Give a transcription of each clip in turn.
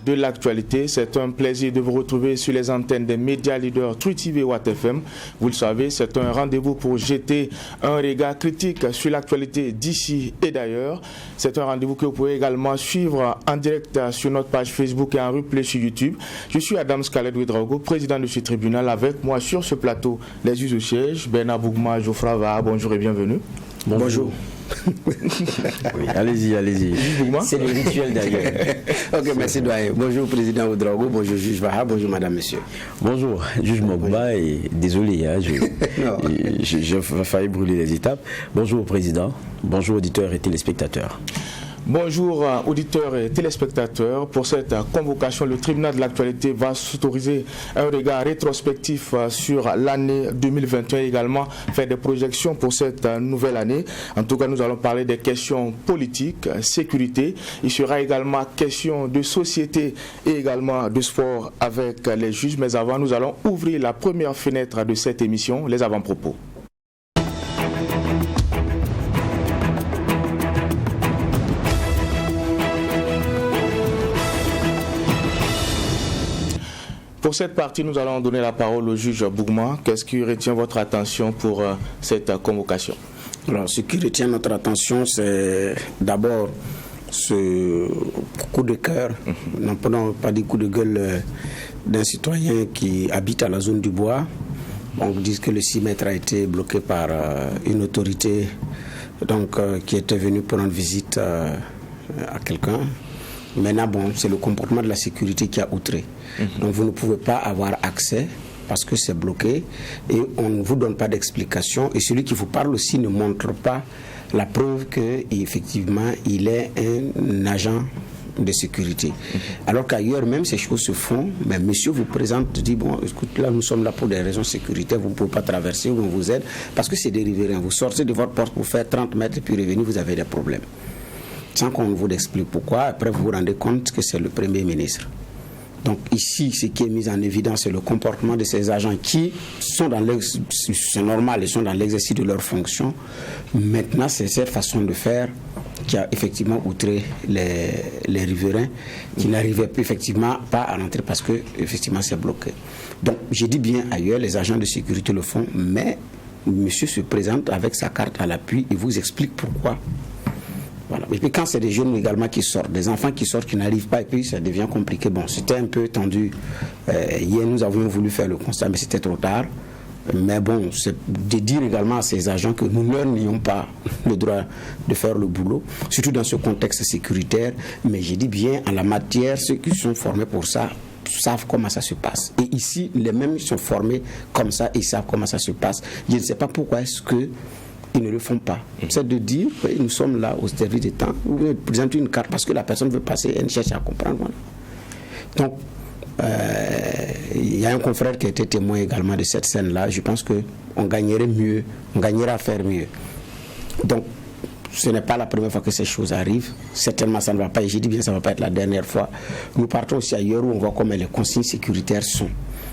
de l'actualité. C'est un plaisir de vous retrouver sur les antennes des médias leaders True TV et Watt FM. Vous le savez, c'est un rendez-vous pour jeter un regard critique sur l'actualité d'ici et d'ailleurs. C'est un rendez-vous que vous pouvez également suivre en direct sur notre page Facebook et en replay sur YouTube. Je suis Adam Scarlett Ouedraogo, président de ce tribunal. Avec moi sur ce plateau, les juges au siège, Bernard Bougma, Geoffroy Vaha. Bonjour et bienvenue. Bonjour. Oui, allez-y. C'est le rituel d'ailleurs. Ok, merci doyen. Bonjour président Ouedraogo, bonjour juge Vaha, bonjour madame, monsieur. Bonjour, juge Mogba, et désolé, j'ai failli brûler les étapes. Bonjour président, bonjour auditeurs et téléspectateurs. Bonjour auditeurs et téléspectateurs. Pour cette convocation, le tribunal de l'actualité va s'autoriser un regard rétrospectif sur l'année 2021 et également faire des projections pour cette nouvelle année. En tout cas, nous allons parler des questions politiques, sécurité. Il sera également question de société et également de sport avec les juges. Mais avant, nous allons ouvrir la première fenêtre de cette émission, les avant-propos. Pour cette partie, nous allons donner la parole au juge Bougma. Qu'est-ce qui retient votre attention pour cette convocation? Alors, ce qui retient notre attention, c'est d'abord ce coup de cœur, non pas des coups de gueule d'un citoyen qui habite à la zone du bois. On dit que le 6 mètres a été bloqué par une autorité qui était venue pour rendre visite à quelqu'un. Maintenant, c'est le comportement de la sécurité qui a outré. Donc, vous ne pouvez pas avoir accès parce que c'est bloqué et on ne vous donne pas d'explication. Et celui qui vous parle aussi ne montre pas la preuve qu'effectivement, il est un agent de sécurité. Alors qu'ailleurs, même ces choses se font, mais monsieur vous présente, dit, écoute, là, nous sommes là pour des raisons sécuritaires, vous ne pouvez pas traverser, on vous aide, parce que c'est des riverains. Vous sortez de votre porte pour faire 30 mètres et puis revenir, vous avez des problèmes. Sans qu'on vous explique pourquoi, après vous vous rendez compte que c'est le Premier ministre. Donc ici, ce qui est mis en évidence, c'est le comportement de ces agents qui sont c'est normal, ils sont dans l'exercice de leurs fonctions. Maintenant, c'est cette façon de faire qui a effectivement outré les riverains qui n'arrivaient effectivement pas à rentrer parce que effectivement c'est bloqué. Donc j'ai dit bien ailleurs, les agents de sécurité le font, mais monsieur se présente avec sa carte à l'appui et vous explique pourquoi. Voilà. Et puis quand c'est des jeunes également qui sortent, des enfants qui sortent, qui n'arrivent pas, et puis ça devient compliqué. C'était un peu tendu. Hier, nous avions voulu faire le constat, mais c'était trop tard. Mais c'est de dire également à ces agents que nous leur n'ayons pas le droit de faire le boulot, surtout dans ce contexte sécuritaire. Mais j'ai dit bien, en la matière, ceux qui sont formés pour ça savent comment ça se passe. Et ici, les mêmes sont formés comme ça et savent comment ça se passe. Je ne sais pas pourquoi est-ce que ils ne le font pas. C'est de dire que nous sommes là au service des temps, vous présentez une carte parce que la personne veut passer, elle cherche à comprendre. Voilà. Donc, il y a un confrère qui a été témoin également de cette scène-là. Je pense qu'on gagnerait mieux, on gagnerait à faire mieux. Donc, ce n'est pas la première fois que ces choses arrivent. Certainement, ça ne va pas, et j'ai dit bien, ça ne va pas être la dernière fois. Nous partons aussi ailleurs où on voit comment les consignes sécuritaires sont.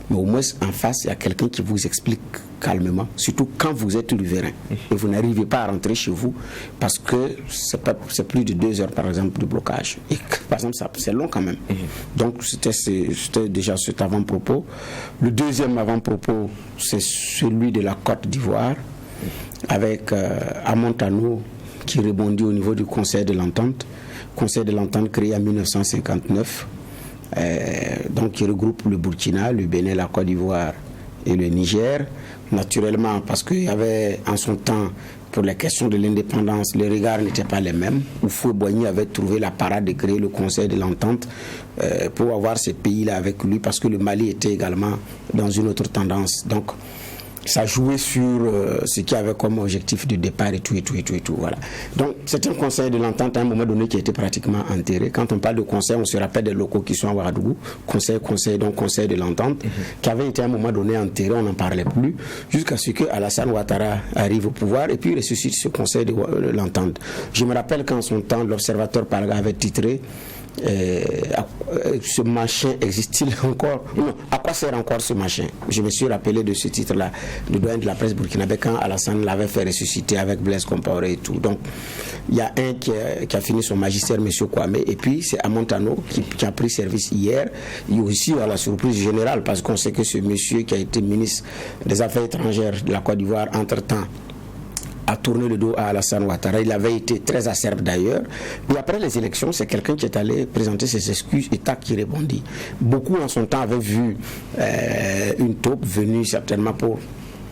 Mais au moins, en face, il y a quelqu'un qui vous explique calmement, surtout quand vous êtes riverain et vous n'arrivez pas à rentrer chez vous parce que c'est plus de 2 heures, par exemple, de blocage. Et par exemple, c'est long quand même. Donc, c'était déjà cet avant-propos. Le deuxième avant-propos, c'est celui de la Côte d'Ivoire avec Amontano qui rebondit au niveau du Conseil de l'Entente. Conseil de l'Entente créé en 1959. Donc qui regroupe le Burkina, le Bénin, la Côte d'Ivoire et le Niger. Naturellement, parce qu'il y avait en son temps, pour les questions de l'indépendance, les regards n'étaient pas les mêmes. Houphouët-Boigny avait trouvé la parade de créer le Conseil de l'Entente pour avoir ces pays-là avec lui, parce que le Mali était également dans une autre tendance. Donc, ça jouait sur ce qu'il y avait comme objectif de départ et tout. Voilà. Donc, c'est un conseil de l'entente à un moment donné qui a été pratiquement enterré. Quand on parle de conseil, on se rappelle des locaux qui sont à Ouagadougou. Conseil de l'entente, qui avait été à un moment donné enterré, on n'en parlait plus, jusqu'à ce que Alassane Ouattara arrive au pouvoir et puis ressuscite ce conseil de l'entente. Je me rappelle qu'en son temps, l'observateur Parga avait titré ce machin existe-t-il encore? Non, à quoi sert encore ce machin? Je me suis rappelé de ce titre-là, le doyen de la presse burkinabé, quand Alassane l'avait fait ressusciter avec Blaise Compaoré et tout. Donc, il y a un qui a fini son magistère, M. Kwame, et puis c'est Amontano qui a pris service hier. Il y a aussi à la surprise générale, parce qu'on sait que ce monsieur qui a été ministre des Affaires étrangères de la Côte d'Ivoire, entre-temps, a tourné le dos à Alassane Ouattara. Il avait été très acerbe d'ailleurs. Et après les élections, c'est quelqu'un qui est allé présenter ses excuses et tac qui répondit. Beaucoup en son temps avaient vu une taupe venue certainement pour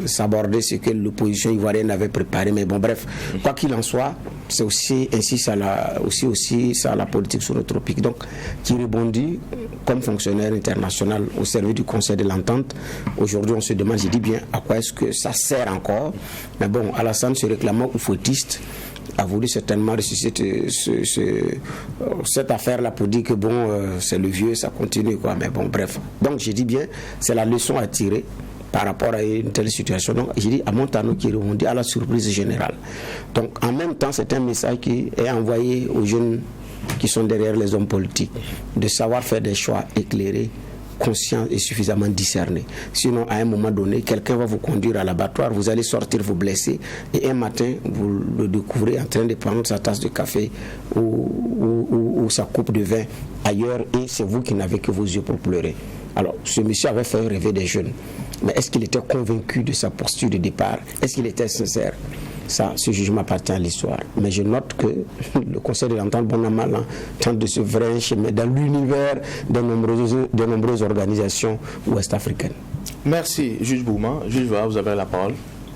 s'aborder ce que l'opposition ivoirienne avait préparé. Mais bon, bref, quoi qu'il en soit, c'est aussi ainsi ça la politique sous-tropique. Donc, qui rebondit comme fonctionnaire international au service du Conseil de l'Entente. Aujourd'hui, on se demande, je dis bien, à quoi est-ce que ça sert encore? Mais bon, Alassane, se réclamant ou fautiste, a voulu certainement ressusciter cette affaire-là pour dire que bon, c'est le vieux, ça continue, quoi. Mais bon, bref. Donc, je dis bien, c'est la leçon à tirer par rapport à une telle situation. Donc, j'ai dit à Montano qui rebondit à la surprise générale. Donc, en même temps, c'est un message qui est envoyé aux jeunes qui sont derrière les hommes politiques, de savoir faire des choix éclairés, conscients et suffisamment discernés. Sinon, à un moment donné, quelqu'un va vous conduire à l'abattoir, vous allez sortir, vous blesser, et un matin, vous le découvrez en train de prendre sa tasse de café ou sa coupe de vin ailleurs, et c'est vous qui n'avez que vos yeux pour pleurer. Alors, ce monsieur avait fait rêver des jeunes. Mais est-ce qu'il était convaincu de sa posture de départ? Est-ce qu'il était sincère? Ça, ce jugement appartient à l'histoire. Mais je note que le Conseil de l'Entente, bon an mal an, tente de se vrai chemin dans l'univers de nombreuses organisations ouest-africaines. Merci, Juge Bouma. Juge Va, vous avez la parole.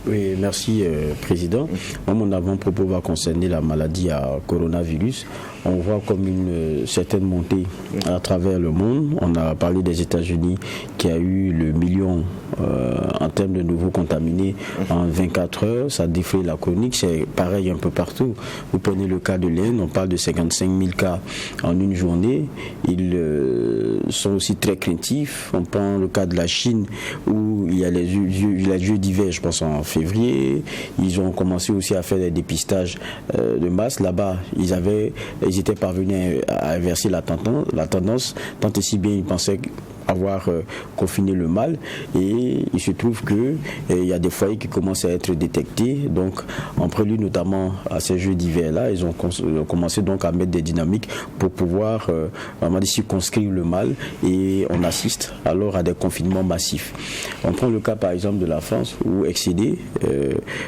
Oui, merci, Président. Moi, mon avant-propos va concerner la maladie à coronavirus. On voit comme une certaine montée à travers le monde. On a parlé des États-Unis qui a eu le million en termes de nouveaux contaminés en 24 heures. Ça défraie la chronique. C'est pareil un peu partout. Vous prenez le cas de l'Inde, on parle de 55 000 cas en une journée. Ils sont aussi très craintifs. On prend le cas de la Chine où il y a les jeux d'hiver, je pense en février. Ils ont commencé aussi à faire des dépistages de masse. Là-bas, ils étaient parvenus à inverser la tendance, tant et si bien ils pensaient avoir confiné le mal, et il se trouve que il y a des foyers qui commencent à être détectés. Donc en prélude notamment à ces jeux d'hiver là, ils ont commencé donc à mettre des dynamiques pour pouvoir vraiment circonscrire le mal, et on assiste alors à des confinements massifs. On prend le cas par exemple de la France, où excédé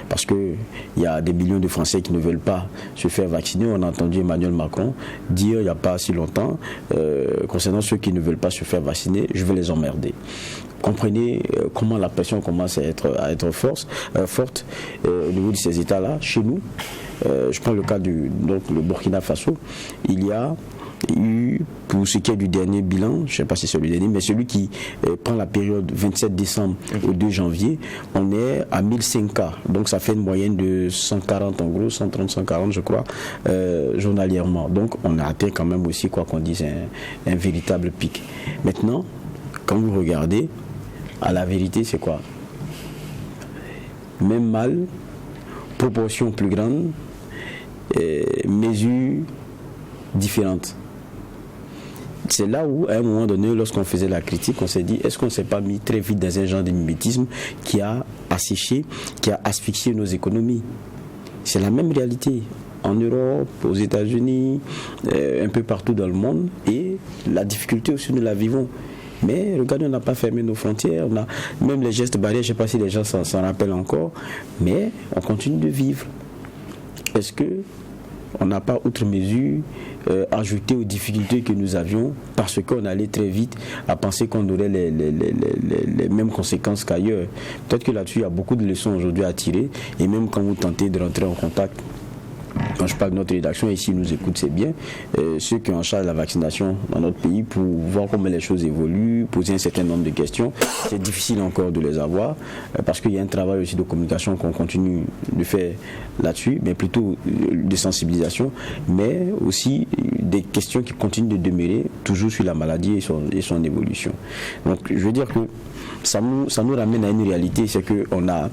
parce que il y a des millions de Français qui ne veulent pas se faire vacciner. On a entendu Emmanuel Macron dire il n'y a pas si longtemps concernant ceux qui ne veulent pas se faire vacciner, je vais les emmerder. Comprenez comment la pression commence à être forte au niveau de ces États-là. Chez nous, je prends le cas donc le Burkina Faso, il y a eu, pour ce qui est du dernier bilan, je ne sais pas si c'est le dernier, mais celui qui prend la période 27 décembre au 2 janvier, on est à 1005 cas. Donc ça fait une moyenne de 140 en gros, 130, 140 je crois, journalièrement. Donc on a atteint quand même aussi, quoi qu'on dise, un véritable pic. Maintenant, quand vous regardez, à la vérité c'est quoi? Même mal, proportion plus grande, mesures différentes. C'est là où, à un moment donné, lorsqu'on faisait la critique, on s'est dit, est-ce qu'on ne s'est pas mis très vite dans un genre de mimétisme qui a asséché, qui a asphyxié nos économies? C'est la même réalité en Europe, aux États-Unis, un peu partout dans le monde, et la difficulté aussi, nous la vivons. Mais regardez, on n'a pas fermé nos frontières, on a même les gestes barrières, je ne sais pas si les gens s'en rappellent encore, mais on continue de vivre. Est-ce que on n'a pas, outre mesure, ajouté aux difficultés que nous avions parce qu'on allait très vite à penser qu'on aurait les mêmes conséquences qu'ailleurs? Peut-être que là-dessus, il y a beaucoup de leçons aujourd'hui à tirer, et même quand vous tentez de rentrer en contact, quand je parle de notre rédaction, ici nous écoutent, c'est bien, ceux qui ont en charge de la vaccination dans notre pays, pour voir comment les choses évoluent, poser un certain nombre de questions. C'est difficile encore de les avoir, parce qu'il y a un travail aussi de communication qu'on continue de faire là-dessus, mais plutôt de sensibilisation, mais aussi des questions qui continuent de demeurer toujours sur la maladie et son évolution. Donc je veux dire que ça nous ramène à une réalité, c'est qu'on a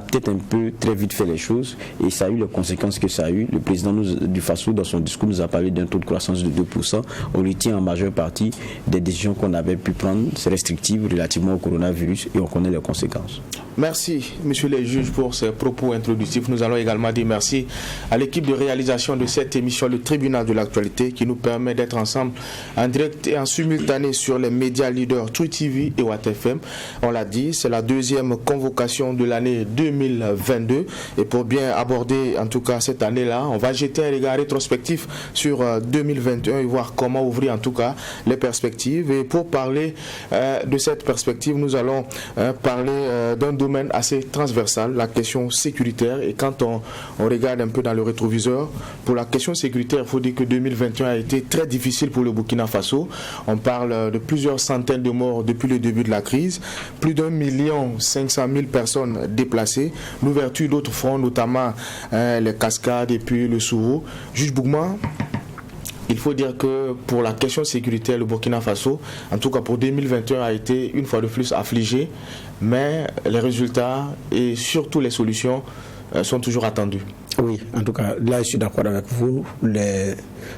peut-être un peu très vite fait les choses, et ça a eu les conséquences que ça a eu. vu, le président du Faso, dans son discours, nous a parlé d'un taux de croissance de 2%. On retient en majeure partie des décisions qu'on avait pu prendre, restrictives relativement au coronavirus, et on connaît les conséquences. Merci, messieurs les juges, pour ces propos introductifs. Nous allons également dire merci à l'équipe de réalisation de cette émission, le Tribunal de l'actualité, qui nous permet d'être ensemble en direct et en simultané sur les médias leaders True TV et Watt FM. On l'a dit, c'est la deuxième convocation de l'année 2022. Et pour bien aborder, en tout cas, cette année-là, on va jeter un regard rétrospectif sur 2021 et voir comment ouvrir, en tout cas, les perspectives. Et pour parler de cette perspective, nous allons parler d'un domaine assez transversal, la question sécuritaire. Et quand on regarde un peu dans le rétroviseur, pour la question sécuritaire, il faut dire que 2021 a été très difficile pour le Burkina Faso. On parle de plusieurs centaines de morts depuis le début de la crise, plus d'1 500 000 personnes déplacées, l'ouverture d'autres fronts, notamment les cascades et puis le Sourou. Juge Bougma, il faut dire que pour la question sécuritaire, le Burkina Faso, en tout cas pour 2021, a été une fois de plus affligé, mais les résultats et surtout les solutions sont toujours attendus. Oui, en tout cas, là je suis d'accord avec vous.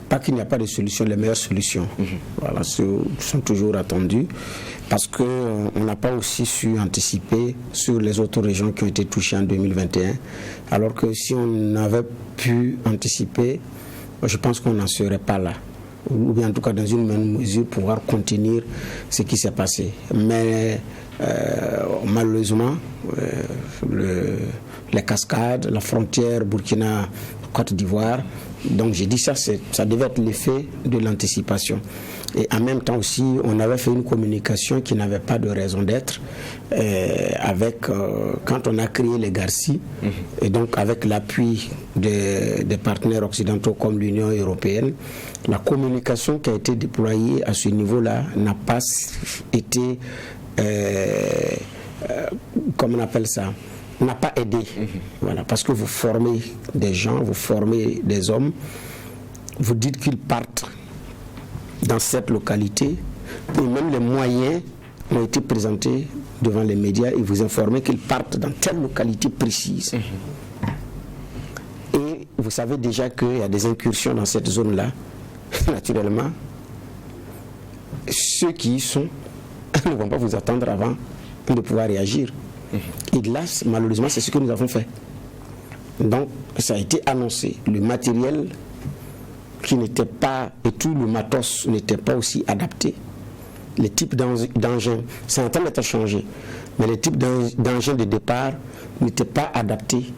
Pas qu'il n'y a pas de solution, les meilleures solutions voilà, sont toujours attendues, parce qu'on n'a pas aussi su anticiper sur les autres régions qui ont été touchées en 2021, alors que si on avait pu anticiper, je pense qu'on n'en serait pas là, ou bien en tout cas dans une même mesure pouvoir contenir ce qui s'est passé. Mais malheureusement, les cascades, la frontière Burkina-Côte d'Ivoire, donc j'ai dit ça devait être l'effet de l'anticipation. Et en même temps aussi, on avait fait une communication qui n'avait pas de raison d'être, quand on a créé les Garci, et donc avec l'appui des partenaires occidentaux comme l'Union européenne, la communication qui a été déployée à ce niveau-là n'a pas été, comment on appelle ça, n'a pas aidé. Voilà, parce que vous formez des gens, vous formez des hommes, vous dites qu'ils partent dans cette localité, et même les moyens ont été présentés devant les médias et vous informez qu'ils partent dans telle localité précise. Et vous savez déjà qu'il y a des incursions dans cette zone-là. Naturellement, ceux qui y sont ne vont pas vous attendre avant de pouvoir réagir. Et là, malheureusement, c'est ce que nous avons fait. Donc, ça a été annoncé. Le matériel qui n'était pas, et tout le matos n'était pas aussi adapté. Les types d'engins, c'est en train d'être changé, mais les types d'engins de départ n'étaient pas adaptés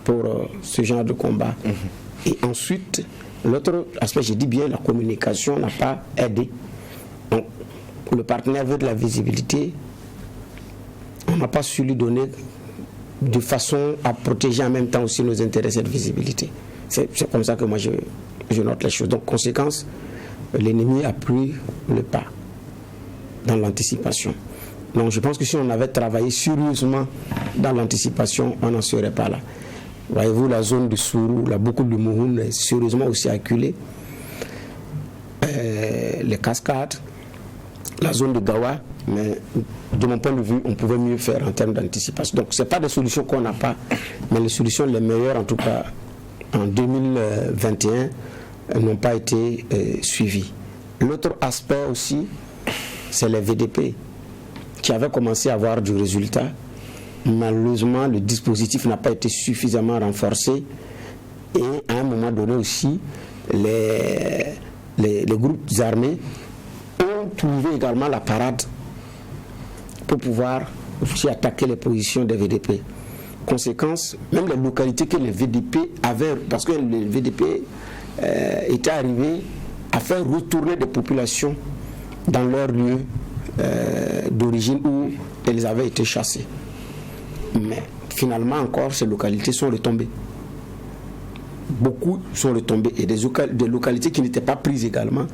pour ce genre de combat. Et ensuite, l'autre aspect, j'ai dit bien, la communication n'a pas aidé. Donc, le partenaire veut de la visibilité, on n'a pas su lui donner de façon à protéger en même temps aussi nos intérêts, cette visibilité. C'est comme ça que moi je note les choses. Donc, conséquence, l'ennemi a pris le pas dans l'anticipation. Donc, je pense que si on avait travaillé sérieusement dans l'anticipation, on n'en serait pas là. Voyez-vous, la zone de Sourou, la beaucoup de Mouhoun est sérieusement aussi acculée. Les cascades, la zone de Gawa, mais de mon point de vue, on pouvait mieux faire en termes d'anticipation. Donc, ce n'est pas des solutions qu'on n'a pas, mais les solutions les meilleures, en tout cas, en 2021, n'ont pas été suivies. L'autre aspect aussi, c'est les VDP, qui avaient commencé à avoir du résultat. Malheureusement, le dispositif n'a pas été suffisamment renforcé. Et à un moment donné aussi, les groupes armés ont trouvé également la parade pour pouvoir aussi attaquer les positions des VDP. Conséquence, même les localités que les VDP avaient, parce que les VDP étaient arrivés à faire retourner des populations dans leur lieu d'origine où elles avaient été chassées. Mais finalement encore, ces localités sont retombées. Beaucoup sont retombées et des localités qui n'étaient pas prises également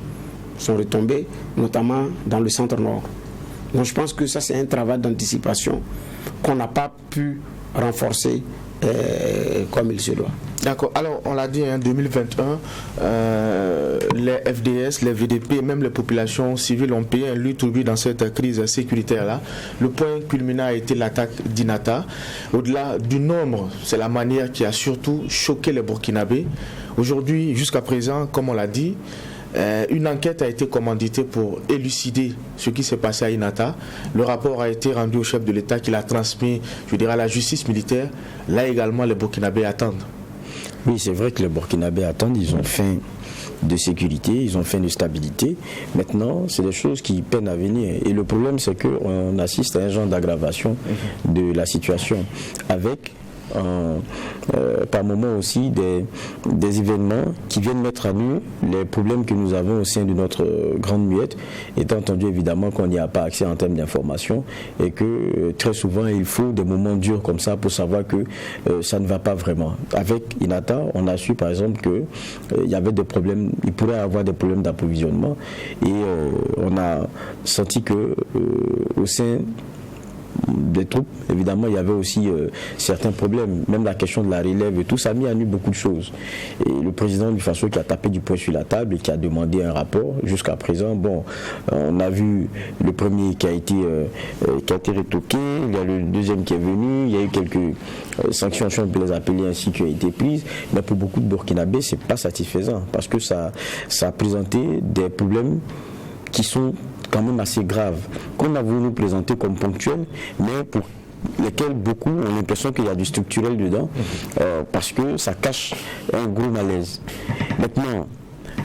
sont retombées, notamment dans le centre-nord. Donc je pense que ça c'est un travail d'anticipation qu'on n'a pas pu renforcer comme il se doit. D'accord. Alors, on l'a dit, en 2021, les FDS, les VDP, même les populations civiles ont payé un lourd tribut dans cette crise sécuritaire-là. Le point culminant a été l'attaque d'Inata. Au-delà du nombre, c'est la manière qui a surtout choqué les Burkinabés. Aujourd'hui, jusqu'à présent, comme on l'a dit, une enquête a été commanditée pour élucider ce qui s'est passé à Inata. Le rapport a été rendu au chef de l'État qui l'a transmis, je dirais, à la justice militaire. Là également, les Burkinabés attendent. Oui, c'est vrai que les Burkinabés attendent. Ils ont faim de sécurité, ils ont faim de stabilité. Maintenant, c'est des choses qui peinent à venir. Et le problème, c'est qu'on assiste à un genre d'aggravation de la situation avec par moment aussi des événements qui viennent mettre à nu les problèmes que nous avons au sein de notre grande muette, étant entendu évidemment qu'on n'y a pas accès en termes d'information et que très souvent il faut des moments durs comme ça pour savoir que ça ne va pas vraiment. Avec Inata, on a su par exemple qu'il y avait des problèmes, il pourrait y avoir des problèmes d'approvisionnement et on a senti que au sein des troupes, évidemment, il y avait aussi certains problèmes, même la question de la relève et tout, ça a mis à nu beaucoup de choses. Et le président du Faso qui a tapé du poing sur la table et qui a demandé un rapport, jusqu'à présent, bon, on a vu le premier qui a été retoqué, il y a le deuxième qui est venu, il y a eu quelques sanctions, on peut les appeler ainsi, qui ont été prises, mais pour beaucoup de Burkinabés, c'est pas satisfaisant, parce que ça a présenté des problèmes qui sont quand même assez grave, qu'on a voulu nous présenter comme ponctuel, mais pour lesquels beaucoup ont l'impression qu'il y a du structurel dedans, parce que ça cache un gros malaise. Maintenant,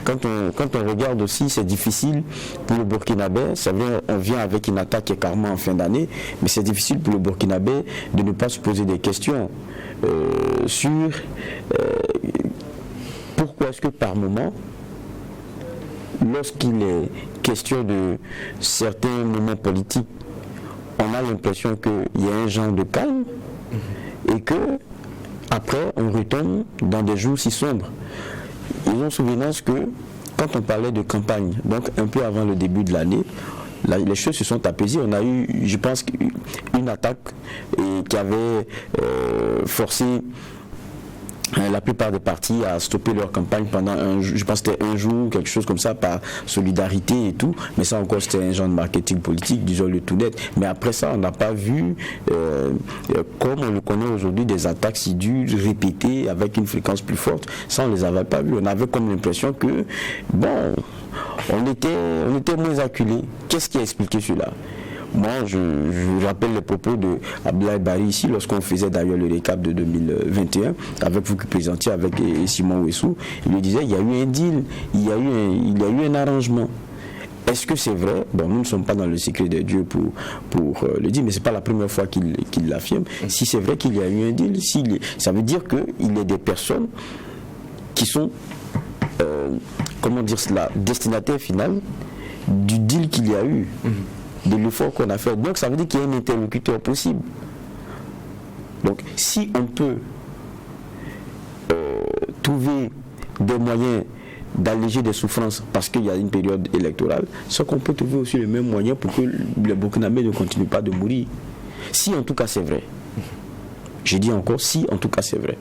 quand on regarde aussi, c'est difficile pour le Burkinabé, c'est vrai, on vient avec une attaque qui est carrément en fin d'année, mais c'est difficile pour le Burkinabé de ne pas se poser des questions sur pourquoi est-ce que par moment, lorsqu'il est question de certains moments politiques, on a l'impression qu'il y a un genre de calme et que après on retombe dans des jours si sombres. Ils ont souvenance que quand on parlait de campagne, donc un peu avant le début de l'année, les choses se sont apaisées. On a eu, je pense, une attaque qui avait forcé la plupart des partis à stopper leur campagne pendant je pense que c'était un jour, quelque chose comme ça, par solidarité et tout, mais ça encore c'était un genre de marketing politique, disons le tout net. Mais après ça, on n'a pas vu, comme on le connaît aujourd'hui, des attaques si dures, répétées, avec une fréquence plus forte. Ça, on ne les avait pas vues. On avait comme l'impression que, bon, on était moins acculés. Qu'est-ce qui a expliqué cela ? Moi, je rappelle les propos de Abdoulaye Bari ici, lorsqu'on faisait d'ailleurs le récap de 2021, avec vous qui présentiez, avec Simon Ouessou, il lui disait il y a eu un deal, il y a eu un arrangement. Est-ce que c'est vrai? Bon, nous ne sommes pas dans le secret de Dieu pour le dire, mais ce n'est pas la première fois qu'il l'affirme. Si c'est vrai qu'il y a eu un deal, ça veut dire qu'il y a des personnes qui sont, comment dire cela, destinataires finales du deal qu'il y a eu. De l'effort qu'on a fait. Donc ça veut dire qu'il y a un interlocuteur possible. Donc si on peut trouver des moyens d'alléger des souffrances parce qu'il y a une période électorale, c'est qu'on peut trouver aussi le même moyen pour que les Burkinabés ne continuent pas de mourir. Si en tout cas c'est vrai. Je dis encore si en tout cas c'est vrai.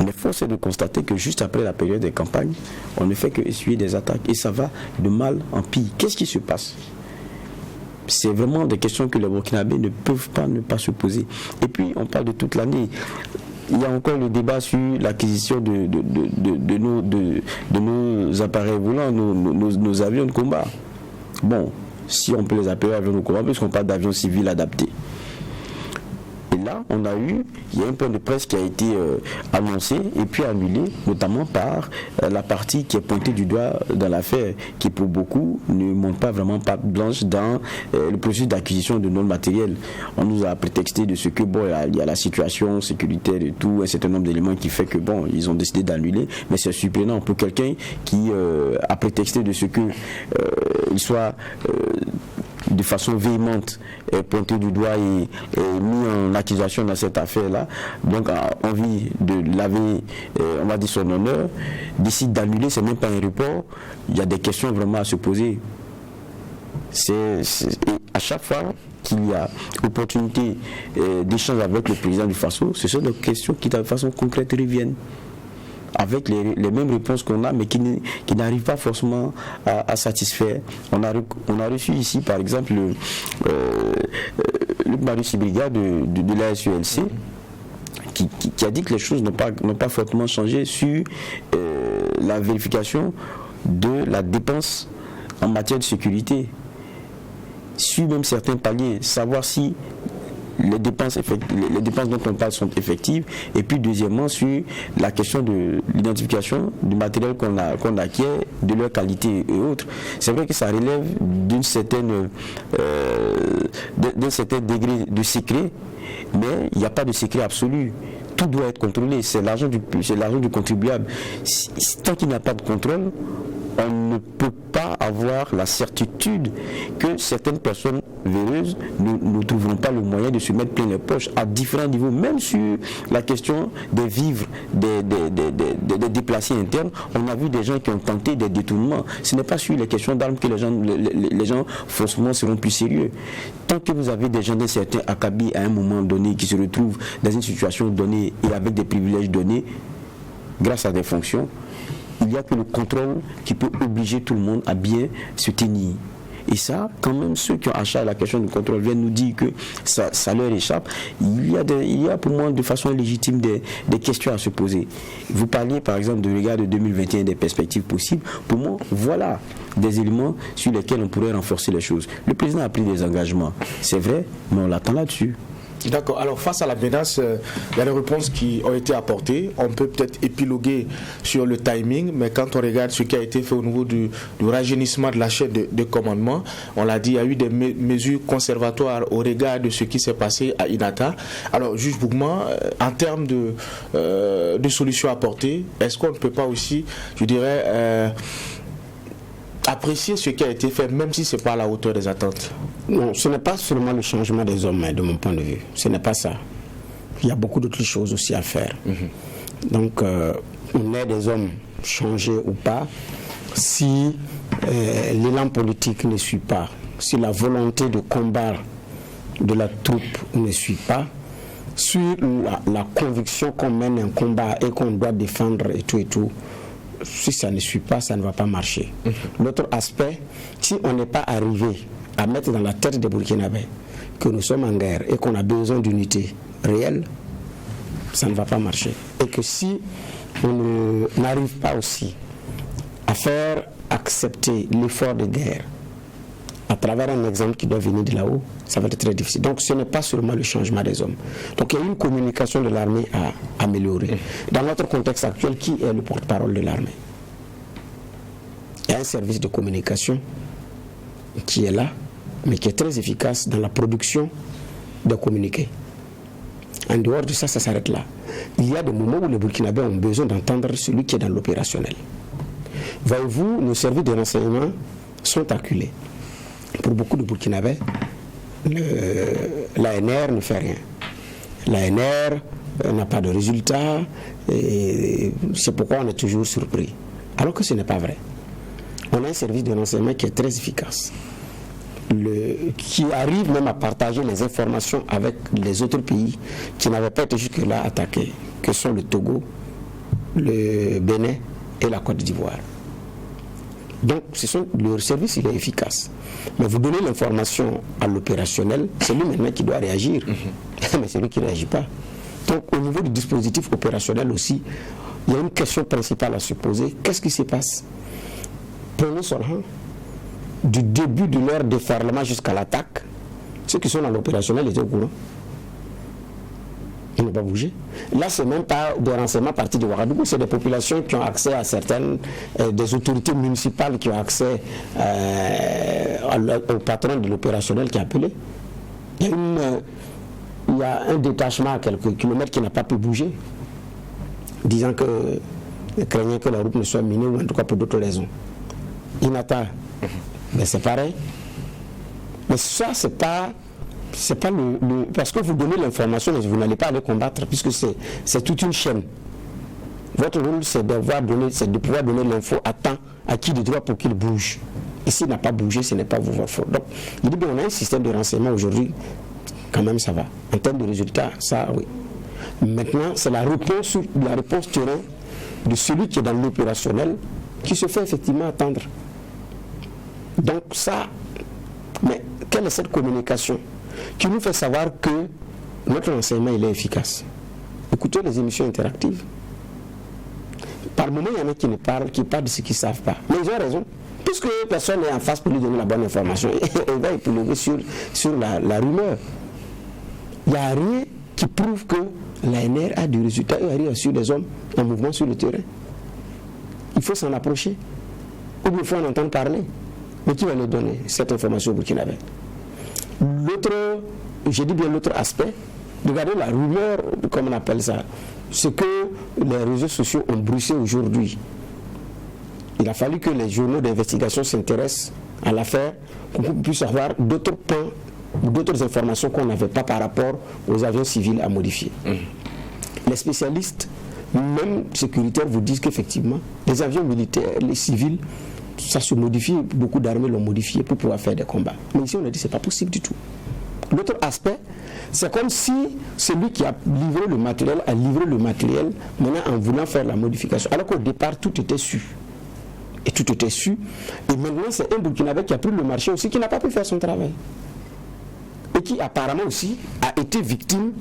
Mais force est de constater que juste après la période des campagnes, on ne fait que essuyer des attaques et ça va de mal en pire. Qu'est-ce qui se passe ? C'est vraiment des questions que les Burkinabés ne peuvent pas ne pas se poser. Et puis, on parle de toute l'année. Il y a encore le débat sur l'acquisition de nos appareils volants, nos avions de combat. Bon, si on peut les appeler avions de combat, puisqu'on parle d'avions civils adaptés. Et là, il y a un point de presse qui a été annoncé et puis annulé, notamment par la partie qui est pointée du doigt dans l'affaire, qui pour beaucoup ne montre pas vraiment patte blanche dans le processus d'acquisition de non-matériel. On nous a prétexté de ce que, bon, il y a la situation sécuritaire et tout, un certain nombre d'éléments qui fait que, bon, ils ont décidé d'annuler, mais c'est surprenant pour quelqu'un qui a prétexté de ce que il soit de façon véhémente pointé du doigt et mis en accusation dans cette affaire-là, donc a envie de laver, on va dire, son honneur, décide d'annuler, c'est même pas un report, il y a des questions vraiment à se poser. Et à chaque fois qu'il y a opportunité d'échange avec le président du Faso, ce sont des questions qui de façon concrète reviennent avec les mêmes réponses qu'on a, mais qui n'arrivent pas forcément à satisfaire. On a reçu ici, par exemple, Luc Marius Ibriga de la SULC, qui a dit que les choses n'ont pas fortement changé sur la vérification de la dépense en matière de sécurité. Sur même certains paliers, savoir si les dépenses dont on parle sont effectives, et puis deuxièmement sur la question de l'identification du matériel qu'on acquiert, de leur qualité et autres. C'est vrai que ça relève d'un certain degré de secret, mais il n'y a pas de secret absolu. Tout doit être contrôlé, c'est l'argent du contribuable. Tant qu'il n'y a pas de contrôle, on ne peut pas avoir la certitude que certaines personnes véreuses ne trouveront pas le moyen de se mettre plein les poches à différents niveaux, même sur la question des vivres, des déplacés internes. On a vu des gens qui ont tenté des détournements. Ce n'est pas sur les questions d'armes que les gens forcément seront plus sérieux. Tant que vous avez des gens d'un certain acabit à un moment donné qui se retrouvent dans une situation donnée et avec des privilèges donnés, grâce à des fonctions, il n'y a que le contrôle qui peut obliger tout le monde à bien se tenir. Et ça, quand même, ceux qui ont achat à la question du contrôle viennent nous dire que ça leur échappe. Il y a pour moi, de façon légitime, des questions à se poser. Vous parliez, par exemple, de regard de 2021, des perspectives possibles. Pour moi, voilà des éléments sur lesquels on pourrait renforcer les choses. Le président a pris des engagements, c'est vrai, mais on l'attend là-dessus. D'accord. Alors, face à la menace, il y a des réponses qui ont été apportées. On peut peut-être épiloguer sur le timing, mais quand on regarde ce qui a été fait au niveau du rajeunissement de la chaîne de commandement, on l'a dit, il y a eu des mesures conservatoires au regard de ce qui s'est passé à Inata. Alors, juge Bougman, en termes de solutions apportées, est-ce qu'on ne peut pas aussi, je dirais, apprécier ce qui a été fait, même si ce n'est pas à la hauteur des attentes? Non, ce n'est pas seulement le changement des hommes, de mon point de vue. Ce n'est pas ça. Il y a beaucoup d'autres choses aussi à faire. Donc, on est des hommes changés ou pas, si l'élan politique ne suit pas, si la volonté de combat de la troupe ne suit pas, sur la conviction qu'on mène un combat et qu'on doit défendre et tout, si ça ne suit pas, ça ne va pas marcher. L'autre aspect, si on n'est pas arrivé à mettre dans la tête des Burkinabés que nous sommes en guerre et qu'on a besoin d'unité réelle, ça ne va pas marcher. Et que si on n'arrive pas aussi à faire accepter l'effort de guerre à travers un exemple qui doit venir de là-haut, ça va être très difficile. Donc ce n'est pas seulement le changement des hommes. Donc il y a une communication de l'armée à améliorer. Dans notre contexte actuel, qui est le porte-parole de l'armée? Il y a un service de communication qui est là, mais qui est très efficace dans la production de communiqués. En dehors de ça, ça s'arrête là. Il y a des moments où les Burkinabés ont besoin d'entendre celui qui est dans l'opérationnel. Voyez-vous, nos services de renseignement sont acculés. Pour beaucoup de Burkinabés, l'ANR ne fait rien. L'ANR n'a pas de résultat, et c'est pourquoi on est toujours surpris. Alors que ce n'est pas vrai. On a un service de renseignement qui est très efficace, qui arrive même à partager les informations avec les autres pays qui n'avaient pas été jusque-là attaqués, que sont le Togo, le Bénin et la Côte d'Ivoire. Donc, le service, il est efficace. Mais vous donnez l'information à l'opérationnel, c'est lui maintenant qui doit réagir. Mais c'est lui qui ne réagit pas. Donc, au niveau du dispositif opérationnel aussi, il y a une question principale à se poser. Qu'est-ce qui se passe? Prenez seulement du début de leur déferlement jusqu'à l'attaque. Ceux qui sont dans l'opérationnel étaient au courant. Ils n'ont pas bougé. Là, ce n'est même pas des renseignements partis de Ouagadougou, c'est des populations qui ont accès à certaines, des autorités municipales qui ont accès au patron de l'opérationnel qui a appelé. Il y a un détachement à quelques kilomètres qui n'a pas pu bouger, disant que craignait que la route ne soit minée, ou en tout cas pour d'autres raisons. Inata, mais c'est pareil. Mais ça, c'est pas parce que vous donnez l'information, mais vous n'allez pas aller combattre, puisque c'est toute une chaîne. Votre rôle, c'est de pouvoir donner l'info à temps, à qui de droit pour qu'il bouge. Et s'il n'a pas bougé, ce n'est pas votre faute. Donc, je dis bien, on a un système de renseignement aujourd'hui, quand même ça va. En termes de résultats, ça, oui. Maintenant, c'est la réponse terrain de celui qui est dans l'opérationnel qui se fait effectivement attendre. Donc ça, mais quelle est cette communication qui nous fait savoir que notre renseignement il est efficace? Écoutez les émissions interactives. Par moment, il y en a qui parlent de ce qu'ils ne savent pas. Mais ils ont raison. Puisque personne n'est en face pour lui donner la bonne information, il va épiloguer sur la rumeur. Il n'y a rien qui prouve que l'ANR a du résultat et arrive sur des hommes en mouvement sur le terrain. Il faut s'en approcher. Ou bien il faut en entendre parler. Mais qui va nous donner cette information au Burkinabé? J'ai dit bien l'autre aspect, regardez la rumeur, comme on appelle ça, ce que les réseaux sociaux ont bruissé aujourd'hui. Il a fallu que les journaux d'investigation s'intéressent à l'affaire pour qu'on puisse avoir d'autres points ou d'autres informations qu'on n'avait pas par rapport aux avions civils à modifier. Les spécialistes, même sécuritaires, vous disent qu'effectivement, les avions militaires, les civils, ça se modifie, beaucoup d'armées l'ont modifié pour pouvoir faire des combats. Mais ici, on a dit que ce n'est pas possible du tout. L'autre aspect, c'est comme si celui qui a livré le matériel a livré le matériel maintenant en voulant faire la modification. Alors qu'au départ, tout était su. Et tout était su. Et maintenant, c'est un Burkinabé qui a pris le marché aussi, qui n'a pas pu faire son travail. Et qui apparemment aussi a été victime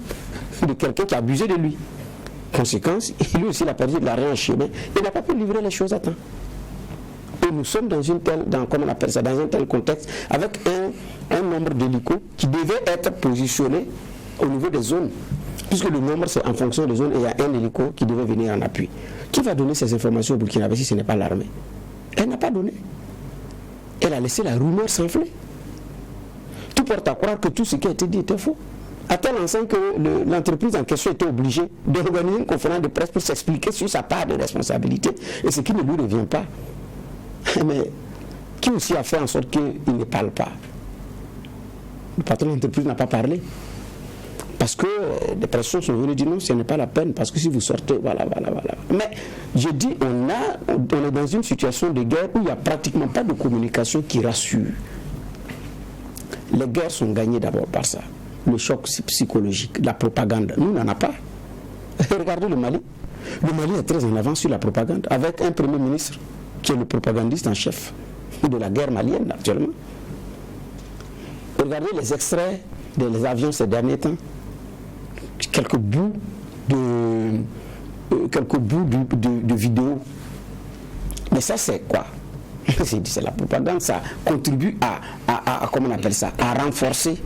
de quelqu'un qui a abusé de lui. Conséquence, lui aussi il a perdu de l'argent en chemin. Il n'a pas pu livrer les choses à temps. Et nous sommes dans un tel contexte, avec un nombre d'hélicos qui devait être positionné au niveau des zones. Puisque le nombre, c'est en fonction des zones, et il y a un hélico qui devait venir en appui. Qui va donner ces informations au Burkina Faso si ce n'est pas l'armée? Elle n'a pas donné. Elle a laissé la rumeur s'enfler. Tout porte à croire que tout ce qui a été dit était faux. À tel enseigne que l'entreprise en question était obligée d'organiser une conférence de presse pour s'expliquer sur sa part de responsabilité et ce qui ne lui revient pas. Mais qui aussi a fait en sorte qu'il ne parle pas? Le patron de l'entreprise n'a pas parlé. Parce que des personnes sont venues dire non, ce n'est pas la peine, parce que si vous sortez, voilà. Mais je dis, on est dans une situation de guerre où il n'y a pratiquement pas de communication qui rassure. Les guerres sont gagnées d'abord par ça. Le choc psychologique, la propagande. Nous, on n'en a pas. Regardez le Mali. Le Mali est très en avance sur la propagande, avec un premier ministre qui est le propagandiste en chef de la guerre malienne actuellement. Regardez les extraits des avions ces derniers temps. Quelques bouts de vidéos. Mais ça, c'est quoi? C'est la propagande. Ça contribue à comment on appelle ça, à renforcer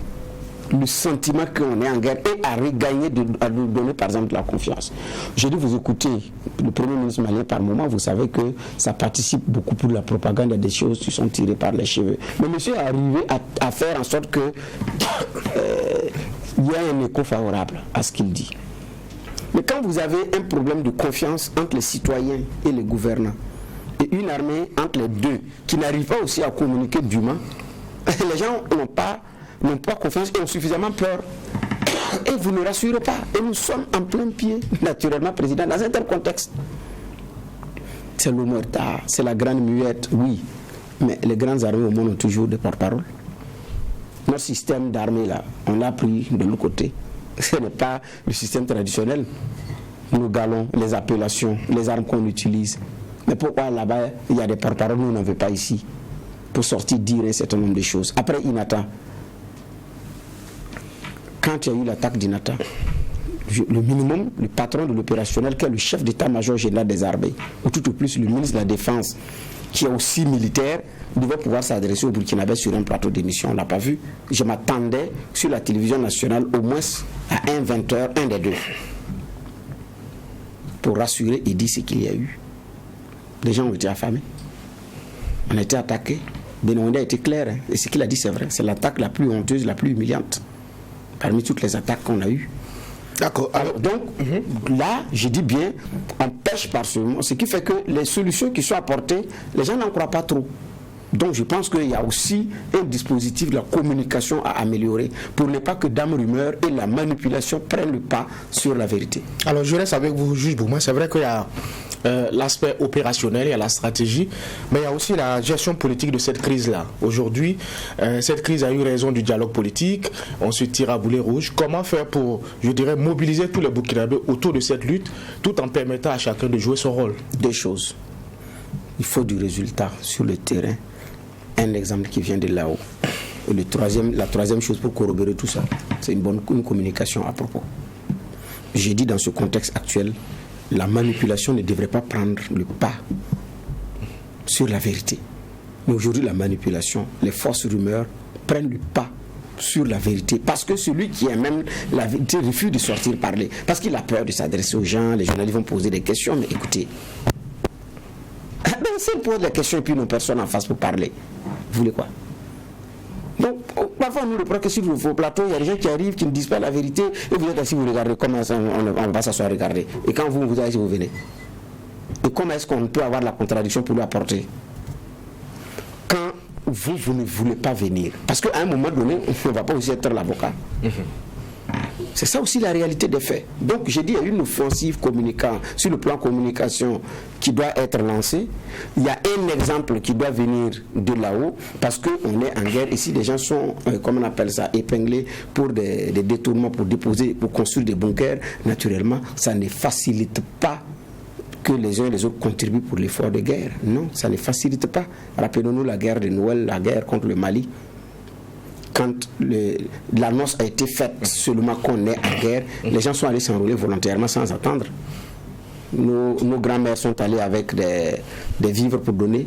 le sentiment qu'on est en guerre et à regagner, à nous donner par exemple de la confiance. Je dis, vous écoutez le premier ministre malien par moment, vous savez que ça participe beaucoup pour la propagande, il y a des choses qui sont tirées par les cheveux. Mais monsieur est arrivé à faire en sorte que il y a un écho favorable à ce qu'il dit. Mais quand vous avez un problème de confiance entre les citoyens et les gouvernants, et une armée entre les deux qui n'arrive pas aussi à communiquer dûment, les gens n'ont pas confiance et ont suffisamment peur. Et vous ne rassurez pas. Et nous sommes en plein pied, naturellement, président, dans un tel contexte. C'est l'omerta, c'est la grande muette, oui. Mais les grandes armées au monde ont toujours des porte-parole. Notre système d'armée, là, on l'a pris de l'autre côté. Ce n'est pas le système traditionnel. Nos galons, les appellations, les armes qu'on utilise. Mais pourquoi là-bas, il y a des porte-paroles, nous n'en veut pas ici, pour sortir dire un certain nombre de choses. Après Inata, quand il y a eu l'attaque d'Inata, le minimum, le patron de l'opérationnel, qui est le chef d'état-major général des armées, ou tout au plus le ministre de la Défense, qui est aussi militaire, devait pouvoir s'adresser au Burkinabé sur un plateau d'émission. On ne l'a pas vu. Je m'attendais sur la télévision nationale au moins à un 20h, un des deux, pour rassurer et dire ce qu'il y a eu. Les gens ont été affamés. On a été attaqués. Benoît a été clair. Hein. Et ce qu'il a dit, c'est vrai. C'est l'attaque la plus honteuse, la plus humiliante parmi toutes les attaques qu'on a eues. D'accord. Alors, donc, là, je dis bien, on pêche par ce moment. Ce qui fait que les solutions qui sont apportées, les gens n'en croient pas trop. Donc, je pense qu'il y a aussi un dispositif de la communication à améliorer pour ne pas que dame rumeur et la manipulation prennent le pas sur la vérité. Alors, je reste avec vous, juge Bouma. C'est vrai qu'il y a l'aspect opérationnel, il y a la stratégie, mais il y a aussi la gestion politique de cette crise-là. Aujourd'hui, cette crise a eu raison du dialogue politique, on se tire à boulet rouge. Comment faire pour, je dirais, mobiliser tous les Burkinabés autour de cette lutte, tout en permettant à chacun de jouer son rôle? Deux choses. Il faut du résultat sur le terrain. Un exemple qui vient de là-haut. Et la troisième chose pour corroborer tout ça, c'est une communication à propos. J'ai dit dans ce contexte actuel, la manipulation ne devrait pas prendre le pas sur la vérité. Mais aujourd'hui, la manipulation, les fausses rumeurs prennent le pas sur la vérité. Parce que celui qui a même la vérité refuse de sortir parler. Parce qu'il a peur de s'adresser aux gens, les journalistes vont poser des questions, mais écoutez, s'ils posent des questions et puis nos personnes en face pour parler, vous voulez quoi? Donc, parfois, nous reprochons que sur vos plateaux, il y a des gens qui arrivent, qui ne disent pas la vérité, et vous êtes assis, vous regardez, comment on va s'asseoir regarder. Et quand vous allez, vous venez. Et comment est-ce qu'on peut avoir la contradiction pour lui apporter? Quand vous ne voulez pas venir. Parce qu'à un moment donné, on ne va pas aussi être l'avocat. C'est ça aussi la réalité des faits. Donc j'ai dit, il y a une offensive communicant sur le plan communication qui doit être lancée. Il y a un exemple qui doit venir de là-haut parce qu'on est en guerre. Ici, les gens sont, comment on appelle ça, épinglés pour des détournements, pour déposer, pour construire des bunkers. Naturellement, ça ne facilite pas que les uns et les autres contribuent pour l'effort de guerre. Non, ça ne facilite pas. Rappelons-nous la guerre de Noël, la guerre contre le Mali. Quand l'annonce a été faite seulement qu'on est en guerre, les gens sont allés s'enrôler volontairement sans attendre. Nos grands-mères sont allées avec des vivres pour donner,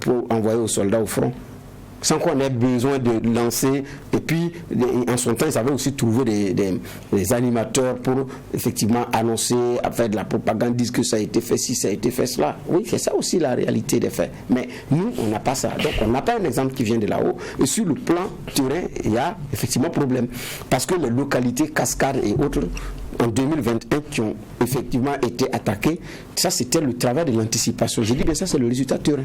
pour envoyer aux soldats au front, sans qu'on ait besoin de lancer. Et puis, en son temps, ils avaient aussi trouvé des animateurs pour effectivement annoncer, faire de la propagande, dire que ça a été fait ci, ça a été fait cela. Oui, c'est ça aussi la réalité des faits. Mais nous, on n'a pas ça. Donc, on n'a pas un exemple qui vient de là-haut. Et sur le plan terrain, il y a effectivement problème. Parce que les localités Cascades et autres, en 2021, qui ont effectivement été attaquées, ça, c'était le travail de l'anticipation. J'ai dit, mais ça, c'est le résultat terrain.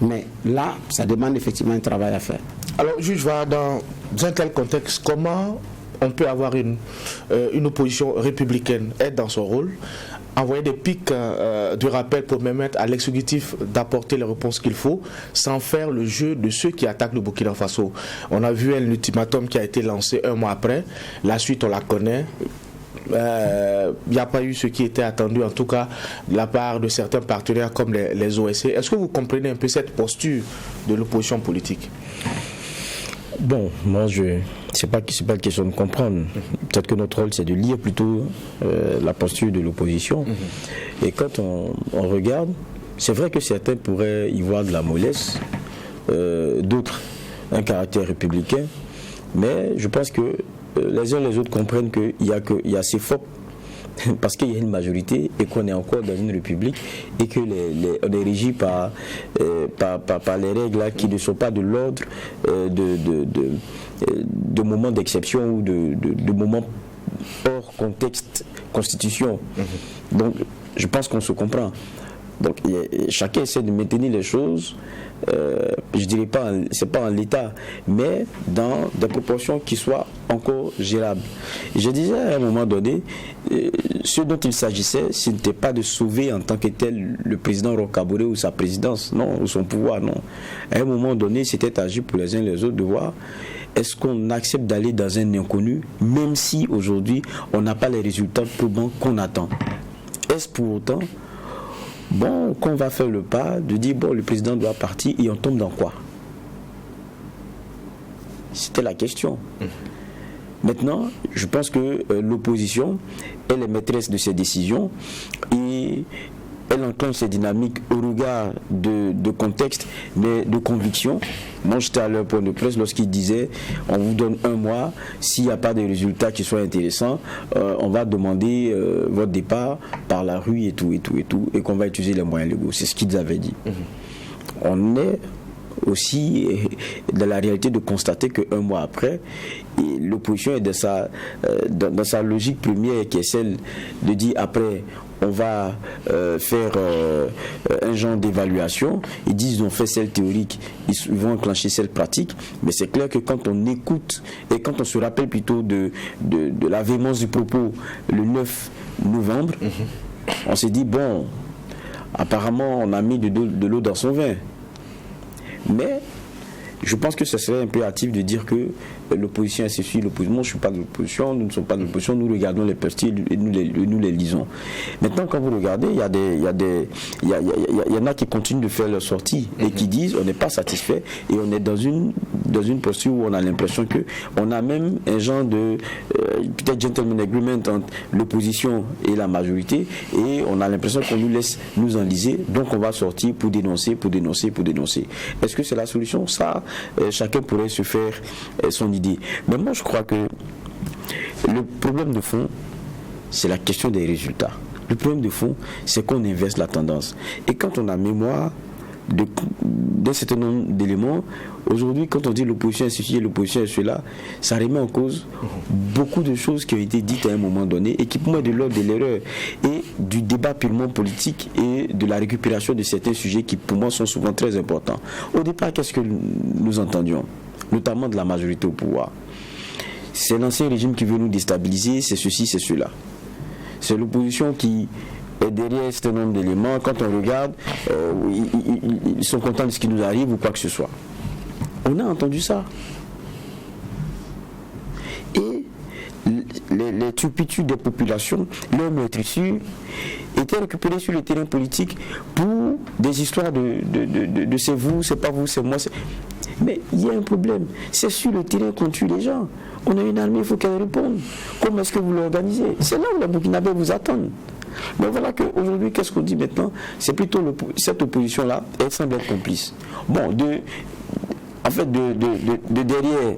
Mais là, ça demande effectivement un travail à faire. Alors, juge, dans un tel contexte, comment on peut avoir une opposition républicaine être dans son rôle, envoyer des pics de rappel pour permettre à l'exécutif d'apporter les réponses qu'il faut, sans faire le jeu de ceux qui attaquent le Burkina Faso? On a vu un ultimatum qui a été lancé un mois après. La suite, on la connaît. Il n'y a pas eu ce qui était attendu, en tout cas de la part de certains partenaires comme les OSC. Est-ce que vous comprenez un peu cette posture de l'opposition politique? Bon, moi, c'est pas une question de comprendre. Peut-être que notre rôle, c'est de lire plutôt la posture de l'opposition. Et quand on regarde, c'est vrai que certains pourraient y voir de la mollesse, d'autres un caractère républicain, mais je pense que les uns et les autres comprennent qu'il y a ces fautes parce qu'il y a une majorité et qu'on est encore dans une république et que on est régi par les règles là, qui ne sont pas de l'ordre de moments d'exception ou de moments hors contexte constitution. Donc je pense qu'on se comprend. Donc chacun essaie de maintenir les choses, je dirais pas, c'est pas en l'état, mais dans des proportions qui soient encore gérables. Je disais à un moment donné, ce dont il s'agissait, ce n'était pas de sauver en tant que tel le président Roch-Kaboré ou sa présidence, non, ou son pouvoir, non. À un moment donné, c'était agir pour les uns et les autres de voir est-ce qu'on accepte d'aller dans un inconnu, même si aujourd'hui on n'a pas les résultats probants qu'on attend. Est-ce pour autant qu'on va faire le pas de dire le président doit partir et on tombe dans quoi? C'était la question. Maintenant, je pense que l'opposition, elle est maîtresse de ses décisions et elle enclenche ses dynamiques au regard de contexte, mais de conviction. Moi, j'étais à leur point de presse lorsqu'ils disaient on vous donne un mois, s'il n'y a pas de résultats qui soient intéressants, on va demander votre départ par la rue et tout, et qu'on va utiliser les moyens légaux. C'est ce qu'ils avaient dit. On est aussi dans la réalité de constater qu'un mois après, l'opposition est dans sa logique première qui est celle de dire après on va faire un genre d'évaluation. Ils disent qu'ils ont fait celle théorique, ils vont enclencher celle pratique, mais c'est clair que quand on écoute et quand on se rappelle plutôt de la véhémence du propos le 9 novembre, on s'est dit apparemment, on a mis de l'eau dans son vin. Mais je pense que ce serait un peu hâtif de dire que l'opposition est ceci, l'opposition. Moi, je ne suis pas de l'opposition, nous ne sommes pas de l'opposition, nous regardons les petits et nous les lisons. Maintenant, quand vous regardez, il y en a qui continuent de faire leur sortie et qui disent on n'est pas satisfait et on est dans une posture où on a l'impression qu'on a même un genre de peut-être gentleman agreement entre l'opposition et la majorité et on a l'impression qu'on nous laisse nous enliser, donc on va sortir pour dénoncer. Est-ce que c'est la solution? Ça, chacun pourrait se faire son idée. Mais moi, je crois que le problème de fond, c'est la question des résultats. Le problème de fond, c'est qu'on inverse la tendance. Et quand on a mémoire d'un certain nombre d'éléments, aujourd'hui, quand on dit l'opposition est ceci et l'opposition est cela, ça remet en cause beaucoup de choses qui ont été dites à un moment donné et qui pour moi est de l'ordre de l'erreur et du débat purement politique et de la récupération de certains sujets qui pour moi sont souvent très importants. Au départ, qu'est-ce que nous entendions, notamment de la majorité au pouvoir? C'est l'ancien régime qui veut nous déstabiliser, c'est ceci, c'est cela. C'est l'opposition qui est derrière un certain nombre d'éléments. Quand on regarde, ils sont contents de ce qui nous arrive ou quoi que ce soit. On a entendu ça. Et les turpitudes des populations, leur meurtrissure, étaient récupérées sur le terrain politique pour des histoires de c'est vous, c'est pas vous, c'est moi. Mais il y a un problème. C'est sur le terrain qu'on tue les gens. On a une armée, il faut qu'elle réponde. Comment est-ce que vous l'organisez? C'est là où les Burkinabés vous attendent. Mais voilà qu'aujourd'hui, qu'est-ce qu'on dit maintenant? C'est plutôt cette opposition-là, elle semble être complice. Bon, de derrière,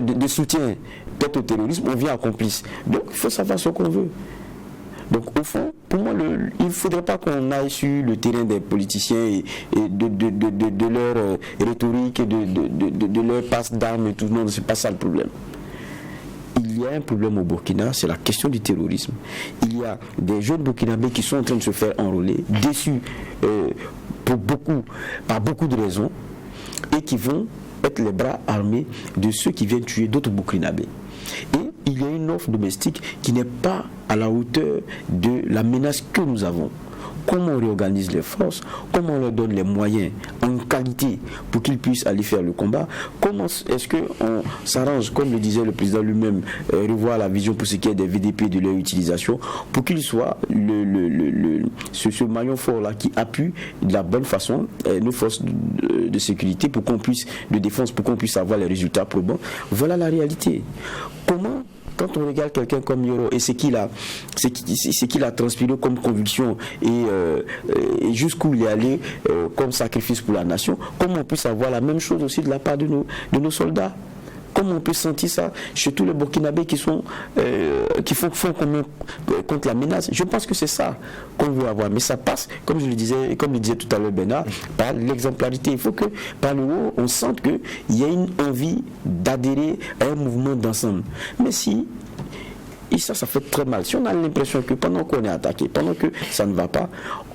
de soutien peut-être au terrorisme, on vient à complice. Donc, il faut savoir ce qu'on veut. Donc, au fond, pour moi, il ne faudrait pas qu'on aille sur le terrain des politiciens et de leur rhétorique et de leur passe d'armes et tout. Non, ce n'est pas ça le problème. Il y a un problème au Burkina, c'est la question du terrorisme. Il y a des jeunes Burkinabés qui sont en train de se faire enrôler, déçus par beaucoup de raisons, et qui vont être les bras armés de ceux qui viennent tuer d'autres Burkinabés. Et il y a une offre domestique qui n'est pas à la hauteur de la menace que nous avons. Comment on réorganise les forces, comment on leur donne les moyens en qualité pour qu'ils puissent aller faire le combat, comment est-ce qu'on s'arrange, comme le disait le président lui-même, revoir la vision pour ce qui est des VDP, de leur utilisation, pour qu'ils soient ce maillon fort-là qui appuie de la bonne façon nos forces de sécurité pour qu'on puisse, de défense, pour qu'on puisse avoir les résultats probants. Voilà la réalité. Comment, quand on regarde quelqu'un comme Yoro et ce qu'il a transpiré comme conviction et jusqu'où il est allé comme sacrifice pour la nation, comment on peut savoir la même chose aussi de la part de nos soldats? Comment on peut sentir ça chez tous les Burkinabés qui font contre la menace? Je pense que c'est ça qu'on veut avoir. Mais ça passe, comme le disait tout à l'heure Bernard, par l'exemplarité. Il faut que par le haut, on sente qu'il y a une envie d'adhérer à un mouvement d'ensemble. Mais si, et ça fait très mal. Si on a l'impression que pendant qu'on est attaqué, pendant que ça ne va pas,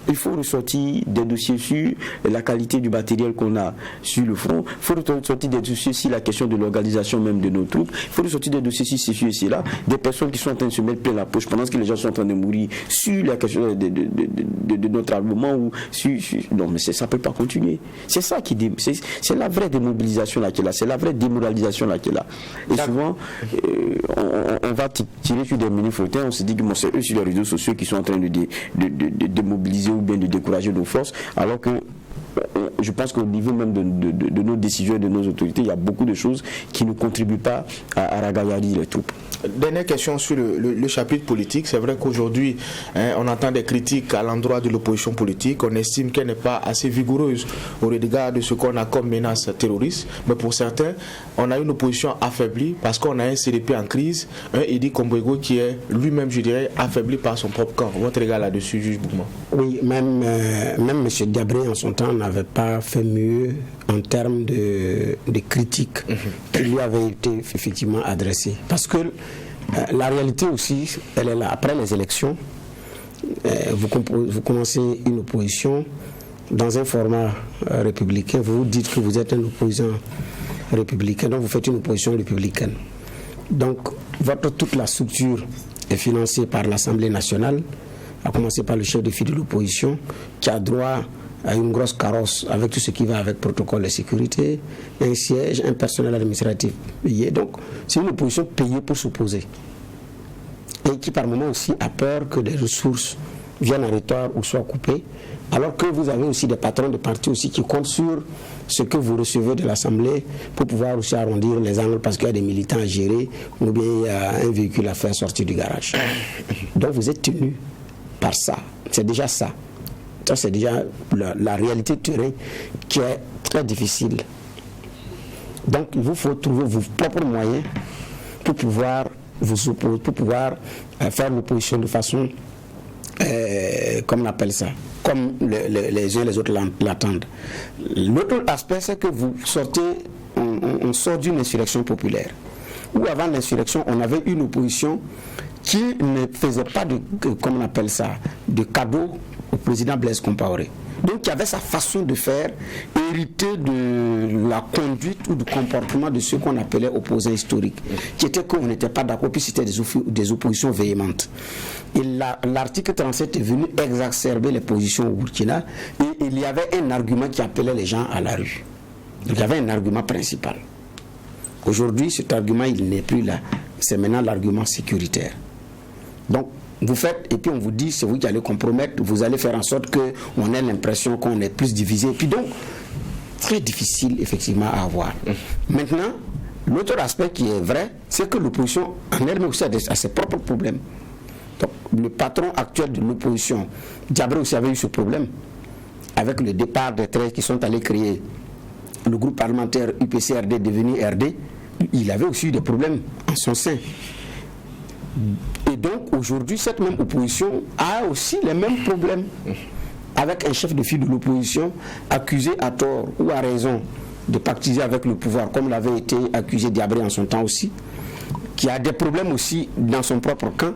il faut ressortir des dossiers sur la qualité du matériel qu'on a sur le front. Il faut ressortir des dossiers sur la question de l'organisation même de nos troupes. Il faut ressortir des dossiers sur ceci et cela. Des personnes qui sont en train de se mettre plein la poche pendant que les gens sont en train de mourir sur la question de notre armement. Non, mais ça ne peut pas continuer. C'est ça c'est la vraie démobilisation là qui est là. C'est la vraie démoralisation là qui est là. Et souvent, on va tirer sur des mini-flottins. On se dit que c'est eux sur les réseaux sociaux qui sont en train de démobiliser ou bien de décourager nos forces, alors que je pense qu'au niveau même de nos décisions et de nos autorités, il y a beaucoup de choses qui ne contribuent pas à ragaillardir les troupes. Dernière question sur le chapitre politique. C'est vrai qu'aujourd'hui, on entend des critiques à l'endroit de l'opposition politique. On estime qu'elle n'est pas assez vigoureuse au regard de ce qu'on a comme menace terroriste. Mais pour certains, on a une opposition affaiblie parce qu'on a un CDP en crise, un Idi Kombouego qui est lui-même, je dirais, affaibli par son propre camp. Votre regard là-dessus, juge Boukman? Oui, même M. Diabré en son temps n'avait pas fait mieux en termes de critiques qui lui avaient été effectivement adressées. Parce que la réalité aussi, elle est là. Après les élections, vous commencez une opposition dans un format républicain. Vous dites que vous êtes un opposant républicain, donc vous faites une opposition républicaine. Donc, toute la structure est financée par l'Assemblée nationale, à commencer par le chef de file de l'opposition, qui a droit à une grosse carrosse avec tout ce qui va avec protocole de sécurité, un siège, un personnel administratif payé. Donc, c'est une opposition payée pour s'opposer. Et qui, par moment aussi, a peur que des ressources viennent en retard ou soient coupées. Alors que vous avez aussi des patrons de partis aussi qui comptent sur ce que vous recevez de l'Assemblée pour pouvoir aussi arrondir les angles parce qu'il y a des militants à gérer ou bien il y a un véhicule à faire sortir du garage. Donc vous êtes tenu par ça. C'est déjà ça. Ça, c'est déjà la réalité du terrain qui est très difficile. Donc il vous faut trouver vos propres moyens pour pouvoir vous opposer, pour pouvoir faire l'opposition de façon, comme on appelle ça, comme les uns et les autres l'attendent. L'autre aspect, c'est que vous sortez, on sort d'une insurrection populaire. Où avant l'insurrection, on avait une opposition qui ne faisait pas de, comme on appelle ça, de cadeau au président Blaise Compaoré. Donc il y avait sa façon de faire, héritée de la conduite ou du comportement de ceux qu'on appelait opposants historiques, qui était qu'on n'était pas d'accord, puis c'était des oppositions véhémentes. Et l'article 37 est venu exacerber les positions au Burkina, et il y avait un argument qui appelait les gens à la rue. Il y avait un argument principal. Aujourd'hui, cet argument, il n'est plus là. C'est maintenant l'argument sécuritaire. Donc, vous faites, et puis on vous dit, c'est vous qui allez compromettre, vous allez faire en sorte qu'on ait l'impression qu'on est plus divisé. Et puis donc, très difficile effectivement à avoir. Maintenant, l'autre aspect qui est vrai, c'est que l'opposition en elle-même aussi a ses propres problèmes. Donc, le patron actuel de l'opposition, Diabré aussi avait eu ce problème, avec le départ des 13 qui sont allés créer le groupe parlementaire UPC-RD devenu RD, il avait aussi eu des problèmes en son sein. Et donc aujourd'hui, cette même opposition a aussi les mêmes problèmes, avec un chef de file de l'opposition accusé à tort ou à raison de pactiser avec le pouvoir, comme l'avait été accusé Diabré en son temps aussi, qui a des problèmes aussi dans son propre camp,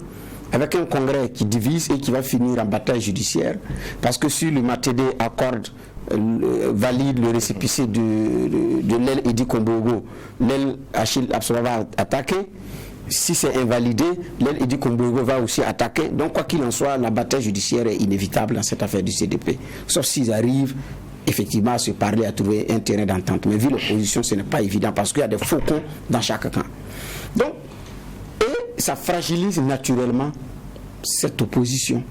avec un congrès qui divise et qui va finir en bataille judiciaire, parce que si le Matede accorde, valide le récépissé de l'aile Edi Kombogo, l'aile Achille Absalom va attaquer. Si c'est invalidé, l'aile Edi Kombogo va aussi attaquer. Donc quoi qu'il en soit, la bataille judiciaire est inévitable dans cette affaire du CDP. Sauf s'ils arrivent effectivement à se parler, à trouver un terrain d'entente. Mais vu l'opposition, ce n'est pas évident parce qu'il y a des faucons dans chaque camp. Donc, et ça fragilise naturellement cette opposition.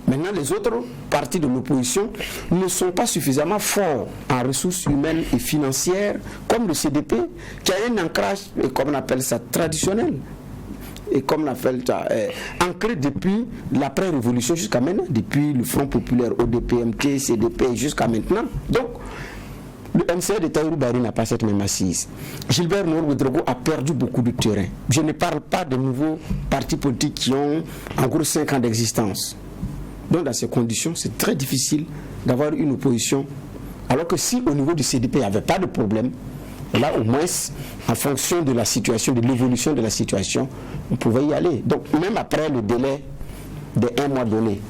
Maintenant, les autres partis de l'opposition ne sont pas suffisamment forts en ressources humaines et financières, comme le CDP, qui a un ancrage, comme on appelle ça, traditionnel, et comme on appelle ça, ancré depuis l'après-révolution jusqu'à maintenant, depuis le Front populaire, ODP, MT, CDP, jusqu'à maintenant. Donc, le MCR de Tahirou Barry n'a pas cette même assise. Gilbert Nour-Ouedraogo a perdu beaucoup de terrain. Je ne parle pas de nouveaux partis politiques qui ont en gros 5 ans d'existence. Donc dans ces conditions, c'est très difficile d'avoir une opposition. Alors que si au niveau du CDP, il n'y avait pas de problème, là au moins, en fonction de la situation, de l'évolution de la situation, on pouvait y aller. Donc même après le délai de 1 mois donné,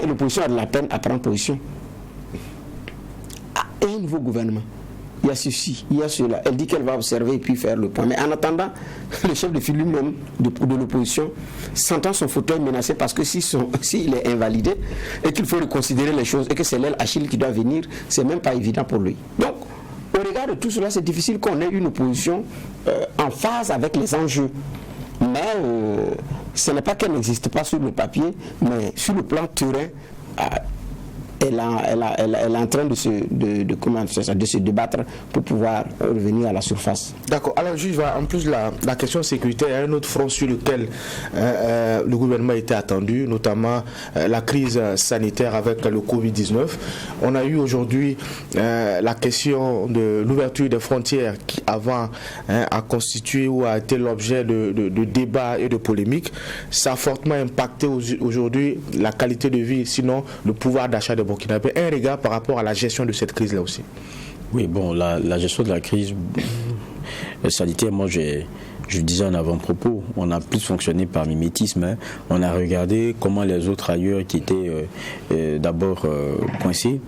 l'opposition a de la peine à prendre position. Et un nouveau gouvernement, il y a ceci, il y a cela. Elle dit qu'elle va observer et puis faire le point. Mais en attendant, le chef de file lui-même de l'opposition sentant son fauteuil menacé parce que s'il est invalidé et qu'il faut reconsidérer les choses et que c'est l'aile Achille qui doit venir, c'est même pas évident pour lui. Donc, au regard de tout cela, c'est difficile qu'on ait une opposition en phase avec les enjeux. Mais ce n'est pas qu'elle n'existe pas sur le papier, mais sur le plan terrain, elle est en train de se débattre pour pouvoir revenir à la surface. D'accord. Alors, juge, en plus de la question sécuritaire, il y a un autre front sur lequel le gouvernement était attendu, notamment la crise sanitaire avec le Covid-19. On a eu aujourd'hui la question de l'ouverture des frontières qui, avant, a constitué ou a été l'objet de débats et de polémiques. Ça a fortement impacté aujourd'hui la qualité de vie, sinon le pouvoir d'achat des Burkinabés. Un regard par rapport à la gestion de cette crise-là aussi. Oui, bon, la gestion de la crise sanitaire, moi je disais en avant-propos, on a plus fonctionné par mimétisme. Hein. On a regardé comment les autres ailleurs qui étaient d'abord coincés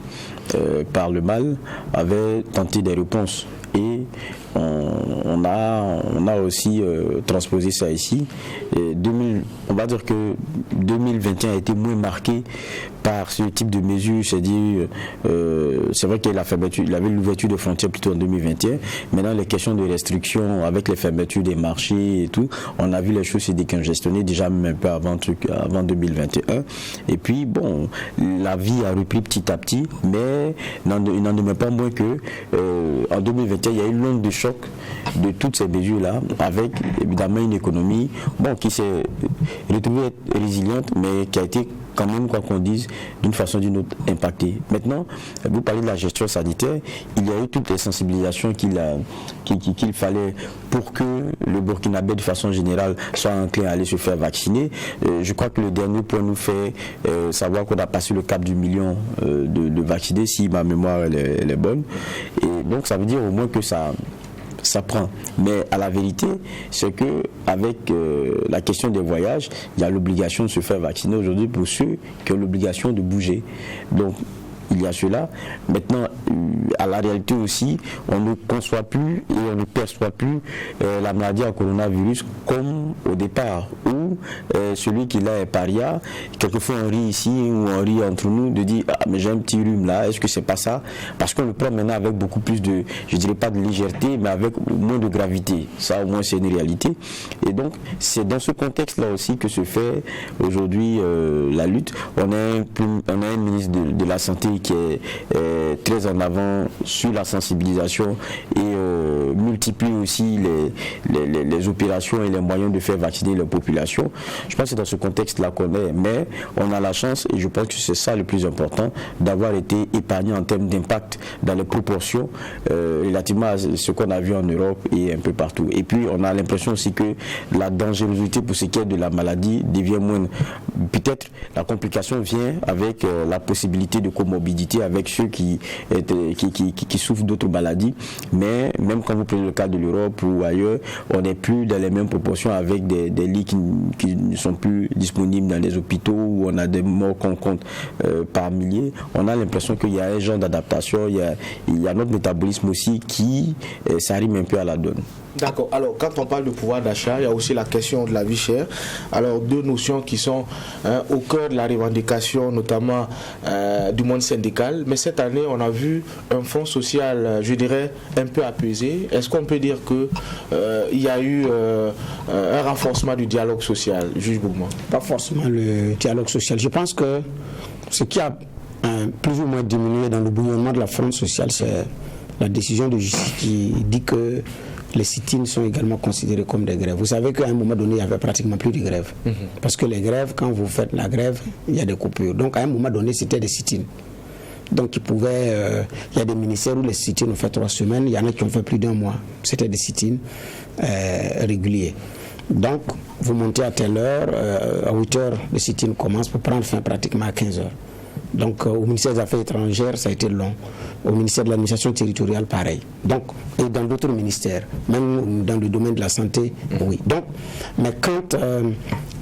par le mal avaient tenté des réponses. et on a aussi transposé ça ici. On va dire que 2021 a été moins marqué par ce type de mesures, c'est-à-dire, c'est vrai qu'il y avait l'ouverture des frontières plutôt en 2021. Maintenant, les questions de restriction avec les fermetures des marchés et tout, on a vu les choses se décongestionner déjà même un peu avant 2021. Et puis, bon, la vie a repris petit à petit, mais il n'en demeure pas moins que en 2021, il y a eu une onde de choc de toutes ces mesures-là, avec évidemment une économie qui s'est retrouvée résiliente, mais qui a été quand même, quoi qu'on dise, d'une façon ou d'une autre, impacté. Maintenant, vous parlez de la gestion sanitaire, il y a eu toutes les sensibilisations qu'il fallait pour que le Burkinabé, de façon générale, soit enclin à aller se faire vacciner. Je crois que le dernier point nous fait savoir qu'on a passé le cap du million de vaccinés, si ma mémoire elle est bonne. Et donc, ça veut dire au moins que ça prend. Mais à la vérité, c'est que avec la question des voyages, il y a l'obligation de se faire vacciner aujourd'hui pour ceux qui ont l'obligation de bouger. Donc, il y a cela. Maintenant, à la réalité aussi, on ne conçoit plus et on ne perçoit plus la maladie à coronavirus comme au départ, où celui qui l'a est paria. Quelquefois on rit ici ou on rit entre nous de dire ah mais j'ai un petit rhume là, est-ce que c'est pas ça? Parce qu'on le prend maintenant avec beaucoup plus de, je dirais pas de légèreté, mais avec moins de gravité. Ça au moins c'est une réalité. Et donc c'est dans ce contexte-là aussi que se fait aujourd'hui la lutte. On a un ministre de la Santé qui est très en avant sur la sensibilisation et multiplie aussi les opérations et les moyens de faire vacciner la population. Je pense que c'est dans ce contexte-là qu'on est, mais on a la chance, et je pense que c'est ça le plus important, d'avoir été épargné en termes d'impact dans les proportions relativement à ce qu'on a vu en Europe et un peu partout. Et puis on a l'impression aussi que la dangerosité pour ce qui est de la maladie devient moindre. Peut-être la complication vient avec la possibilité de comorbidité avec ceux qui souffrent d'autres maladies, mais même quand vous prenez le cas de l'Europe ou ailleurs, on n'est plus dans les mêmes proportions avec des lits qui ne sont plus disponibles dans les hôpitaux, où on a des morts qu'on compte par milliers. On a l'impression qu'il y a un genre d'adaptation, il y a notre métabolisme aussi qui s'arrime un peu à la donne. D'accord. Alors, quand on parle de pouvoir d'achat, il y a aussi la question de la vie chère. Alors, deux notions qui sont au cœur de la revendication, notamment du monde syndical. Mais cette année, on a vu un fonds social, je dirais, un peu apaisé. Est-ce qu'on peut dire qu'il y a eu un renforcement du dialogue social, juge Bougman? Pas forcément le dialogue social. Je pense que ce qui a plus ou moins diminué dans le bouillonnement de la fronde sociale, c'est la décision de justice qui dit que les sit-ins sont également considérés comme des grèves. Vous savez qu'à un moment donné, il n'y avait pratiquement plus de grèves. Parce que les grèves, quand vous faites la grève, il y a des coupures. Donc à un moment donné, c'était des sit-ins. Donc il y a des ministères où les sit-ins ont fait 3 semaines, il y en a qui ont fait plus d'1 mois. C'était des sit-ins réguliers. Donc vous montez à telle heure, à 8 heures, le sit-in commence pour prendre fin pratiquement à 15 heures. Donc au ministère des Affaires étrangères, ça a été long. Au ministère de l'administration territoriale, pareil. Donc, et dans d'autres ministères, même dans le domaine de la santé, oui. Donc, mais quand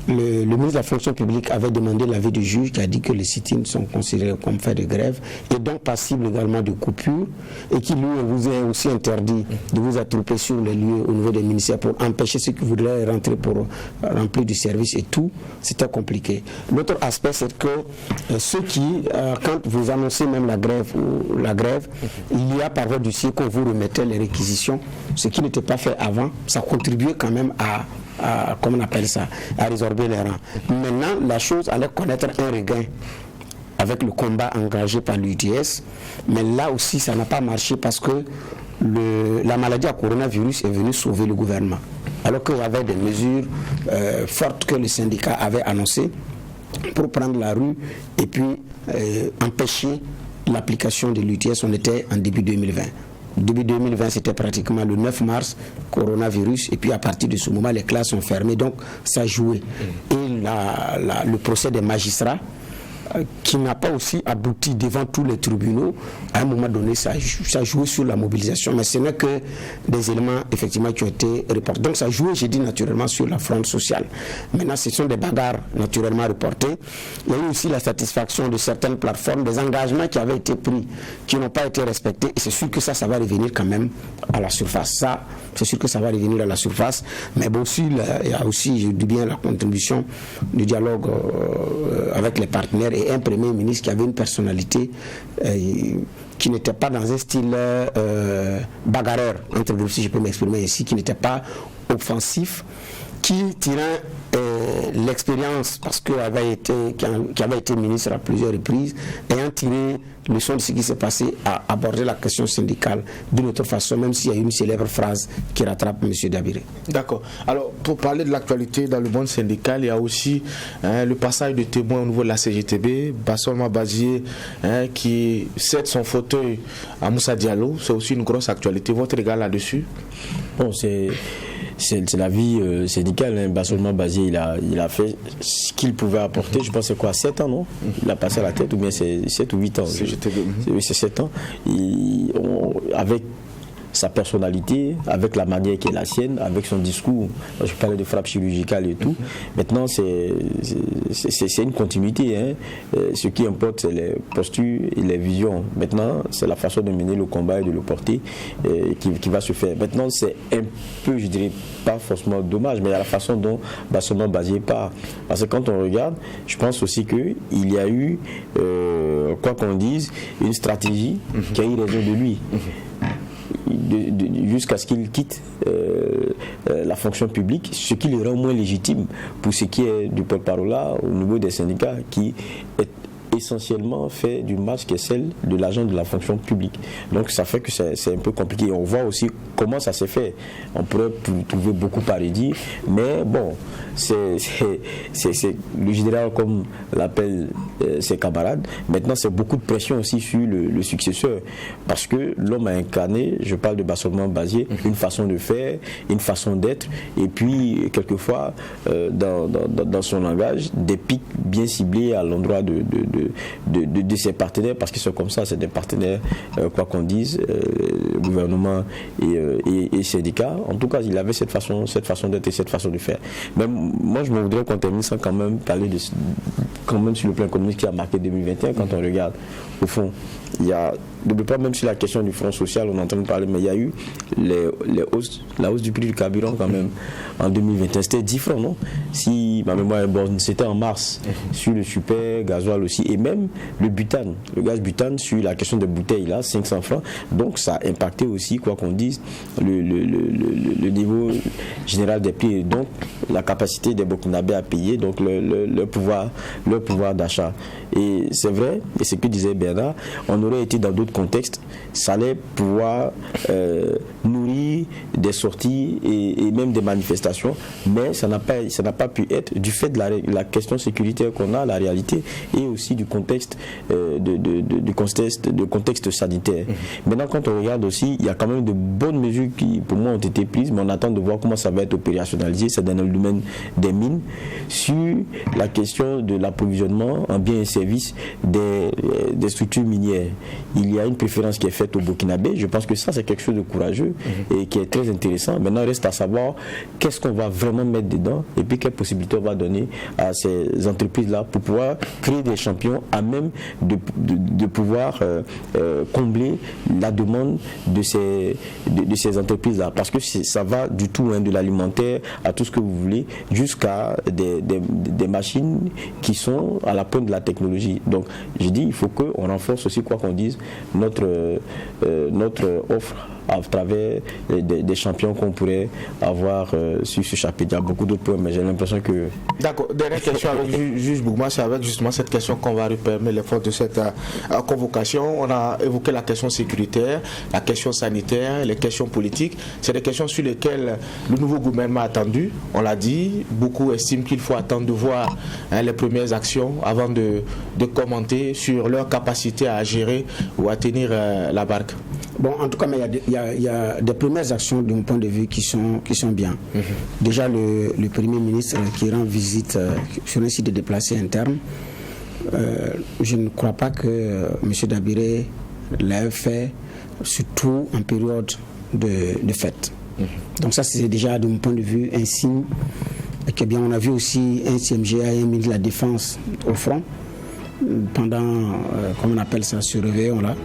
le ministre de la fonction publique avait demandé l'avis du juge qui a dit que les sit-ins sont considérés comme faits de grève et donc passibles également de coupure, et qui lui vous a aussi interdit de vous attrouper sur les lieux au niveau des ministères pour empêcher ceux qui voudraient rentrer pour remplir du service et tout, c'était compliqué. L'autre aspect, c'est que ceux qui, quand vous annoncez même la grève, il y a par voie du dossier qu'on vous remettait les réquisitions, ce qui n'était pas fait avant, ça contribuait quand même à comment on appelle ça, à résorber les rangs. Maintenant, la chose allait connaître un regain avec le combat engagé par l'UDS, mais là aussi, ça n'a pas marché parce que la maladie à coronavirus est venue sauver le gouvernement. Alors qu'il y avait des mesures fortes que le syndicat avait annoncées pour prendre la rue et puis empêcher l'application de l'UTS. On était en début 2020. Début 2020, c'était pratiquement le 9 mars, coronavirus, et puis à partir de ce moment, les classes sont fermées, donc ça jouait. Et le procès des magistrats qui n'a pas aussi abouti devant tous les tribunaux. À un moment donné, ça a joué sur la mobilisation, mais ce n'est que des éléments effectivement qui ont été reportés. Donc ça a joué, j'ai dit, naturellement sur la fronde sociale. Maintenant, ce sont des bagarres naturellement reportées. Il y a eu aussi la satisfaction de certaines plateformes, des engagements qui avaient été pris, qui n'ont pas été respectés, et c'est sûr que ça va revenir quand même à la surface. Ça, c'est sûr que ça va revenir à la surface, mais bon, aussi, il y a aussi, je dis bien, la contribution du dialogue avec les partenaires et un premier ministre qui avait une personnalité qui n'était pas dans un style bagarreur, entre vous, si je peux m'exprimer ainsi, qui n'était pas offensif, qui tirait l'expérience, parce qu'il qui avait été ministre à plusieurs reprises, ayant tiré leçon de ce qui s'est passé, à aborder la question syndicale d'une autre façon, même s'il y a une célèbre phrase qui rattrape M. Dabiré. D'accord. Alors, pour parler de l'actualité dans le monde syndical, il y a aussi le passage de témoin au niveau de la CGTB, Bassolma Bazié, qui cède son fauteuil à Moussa Diallo. C'est aussi une grosse actualité. Votre regard là-dessus? Bon, c'est la vie syndicale. Bassolma Bazié, il a fait ce qu'il pouvait apporter. Je pense que c'est quoi, 7 ans, non? Il a passé à la tête, ou bien c'est 7 ou 8 ans? Oui, c'est 7 ans. Avec sa personnalité, avec la manière qui est la sienne, avec son discours. Je parlais de frappe chirurgicale et tout. Maintenant, c'est une continuité. Hein. Ce qui importe, c'est les postures et les visions. Maintenant, c'est la façon de mener le combat et de le porter qui va se faire. Maintenant, c'est un peu, je dirais, pas forcément dommage, mais il y a la façon dont Bassolma Bazié part. Parce que quand on regarde, je pense aussi qu'il y a eu, quoi qu'on dise, une stratégie qui a eu raison de lui. Jusqu'à ce qu'il quitte la fonction publique, ce qui le rend moins légitime pour ce qui est du porte-parole au niveau des syndicats, qui est essentiellement fait d'une marche qui est celle de l'agent de la fonction publique. Donc ça fait que c'est un peu compliqué. On voit aussi comment ça s'est fait. On pourrait trouver beaucoup à redire, mais bon, c'est le général, comme l'appellent ses camarades. Maintenant, c'est beaucoup de pression aussi sur le successeur, parce que l'homme a incarné, je parle de Bassolma Bazié, une façon de faire, une façon d'être, et puis quelquefois dans son langage, des pics bien ciblés à l'endroit de ses partenaires, parce que c'est comme ça, c'est des partenaires, quoi qu'on dise, gouvernement et syndicats. En tout cas, il avait cette façon d'être et cette façon de faire. Mais moi, je me voudrais qu'on termine sans quand même parler quand même sur le plan économique qui a marqué 2021. Quand on regarde, au fond, il y a, pas même sur la question du front social, on entend parler, mais il y a eu la hausse du prix du carburant quand même en 2021. C'était différent, non? Si ma mémoire est bonne, c'était en mars, sur le super, gasoil aussi, et même le butane, le gaz butane, sur la question des bouteilles, là, 500 francs. Donc ça a impacté aussi, quoi qu'on dise, le niveau général des prix, et donc la capacité des Burkinabés à payer, donc leur pouvoir d'achat. Et c'est vrai, et c'est ce que disait Bernard, on aurait été dans d'autres contextes, ça allait pouvoir nourrir des sorties et même des manifestations, mais ça n'a pas pu être du fait de la question sécuritaire qu'on a, la réalité, et aussi du contexte du contexte sanitaire. Maintenant, quand on regarde aussi, il y a quand même de bonnes mesures qui, pour moi, ont été prises, mais on attend de voir comment ça va être opérationnalisé. C'est dans le domaine des mines, sur la question de l'approvisionnement en biens et services des structures minières. Il y a une préférence qui est faite au Burkinabé. Je pense que ça, c'est quelque chose de courageux et qui est très intéressant. Maintenant, il reste à savoir qu'est-ce qu'on va vraiment mettre dedans et puis quelles possibilités on va donner à ces entreprises-là pour pouvoir créer des champions à même de pouvoir combler la demande de ces entreprises-là. Parce que ça va du tout, de l'alimentaire à tout ce que vous voulez, jusqu'à des machines qui sont à la pointe de la technologie. Donc, j'ai dit, il faut qu'on renforce aussi, quoi qu'on dise, notre offre à travers des champions qu'on pourrait avoir sur ce chapitre. Il y a beaucoup d'autres points, mais j'ai l'impression que... D'accord. Dernière question avec Juge Bougma, c'est avec justement cette question qu'on va repermettre l'effort de cette convocation. On a évoqué la question sécuritaire, la question sanitaire, les questions politiques. C'est des questions sur lesquelles le nouveau gouvernement a attendu. On l'a dit, beaucoup estiment qu'il faut attendre de voir les premières actions avant de commenter sur leur capacité à gérer ou à tenir la barque. Bon, en tout cas, il y a des premières actions de mon point de vue qui sont bien. Déjà, le Premier ministre qui rend visite sur un site de déplacés internes, je ne crois pas que M. Dabiré l'ait fait, surtout en période de fête. Donc ça, c'est déjà, de mon point de vue, un signe que bien on a vu aussi un CMGA et un ministre de la Défense au front pendant, comme on appelle ça, ce réveillon-là.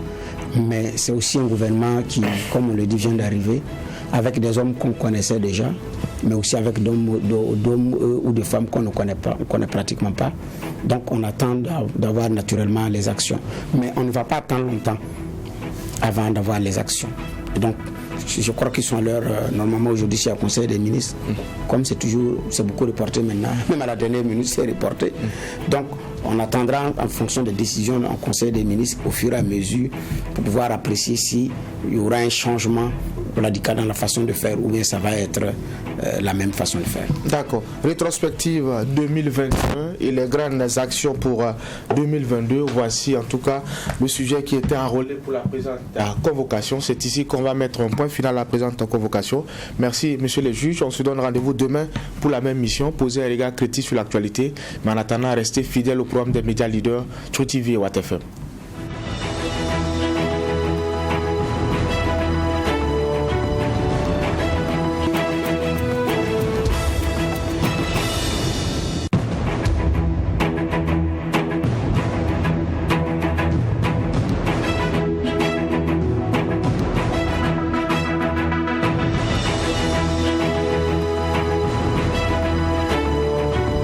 Mais c'est aussi un gouvernement qui, comme on le dit, vient d'arriver, avec des hommes qu'on connaissait déjà, mais aussi avec d'hommes ou de femmes qu'on ne connaît pas, on connaît pratiquement pas. Donc on attend d'avoir naturellement les actions. Mais on ne va pas attendre longtemps avant d'avoir les actions. Et donc, je crois qu'ils sont à l'heure, normalement aujourd'hui c'est au Conseil des ministres, comme c'est beaucoup reporté maintenant, même à la dernière minute c'est reporté. Donc on attendra en fonction des décisions au Conseil des ministres au fur et à mesure pour pouvoir apprécier s'il y aura un changement radical dans la façon de faire ou bien ça va être la même façon de faire. D'accord. Rétrospective 2021 et les grandes actions pour 2022. Voici en tout cas le sujet qui était enrôlé pour la présente convocation. C'est ici qu'on va mettre un point final à la présente convocation. Merci, monsieur le juge. On se donne rendez-vous demain pour la même mission, poser un regard critique sur l'actualité. Mais en attendant, restez fidèles au programme des médias leaders, True TV et Watt FM.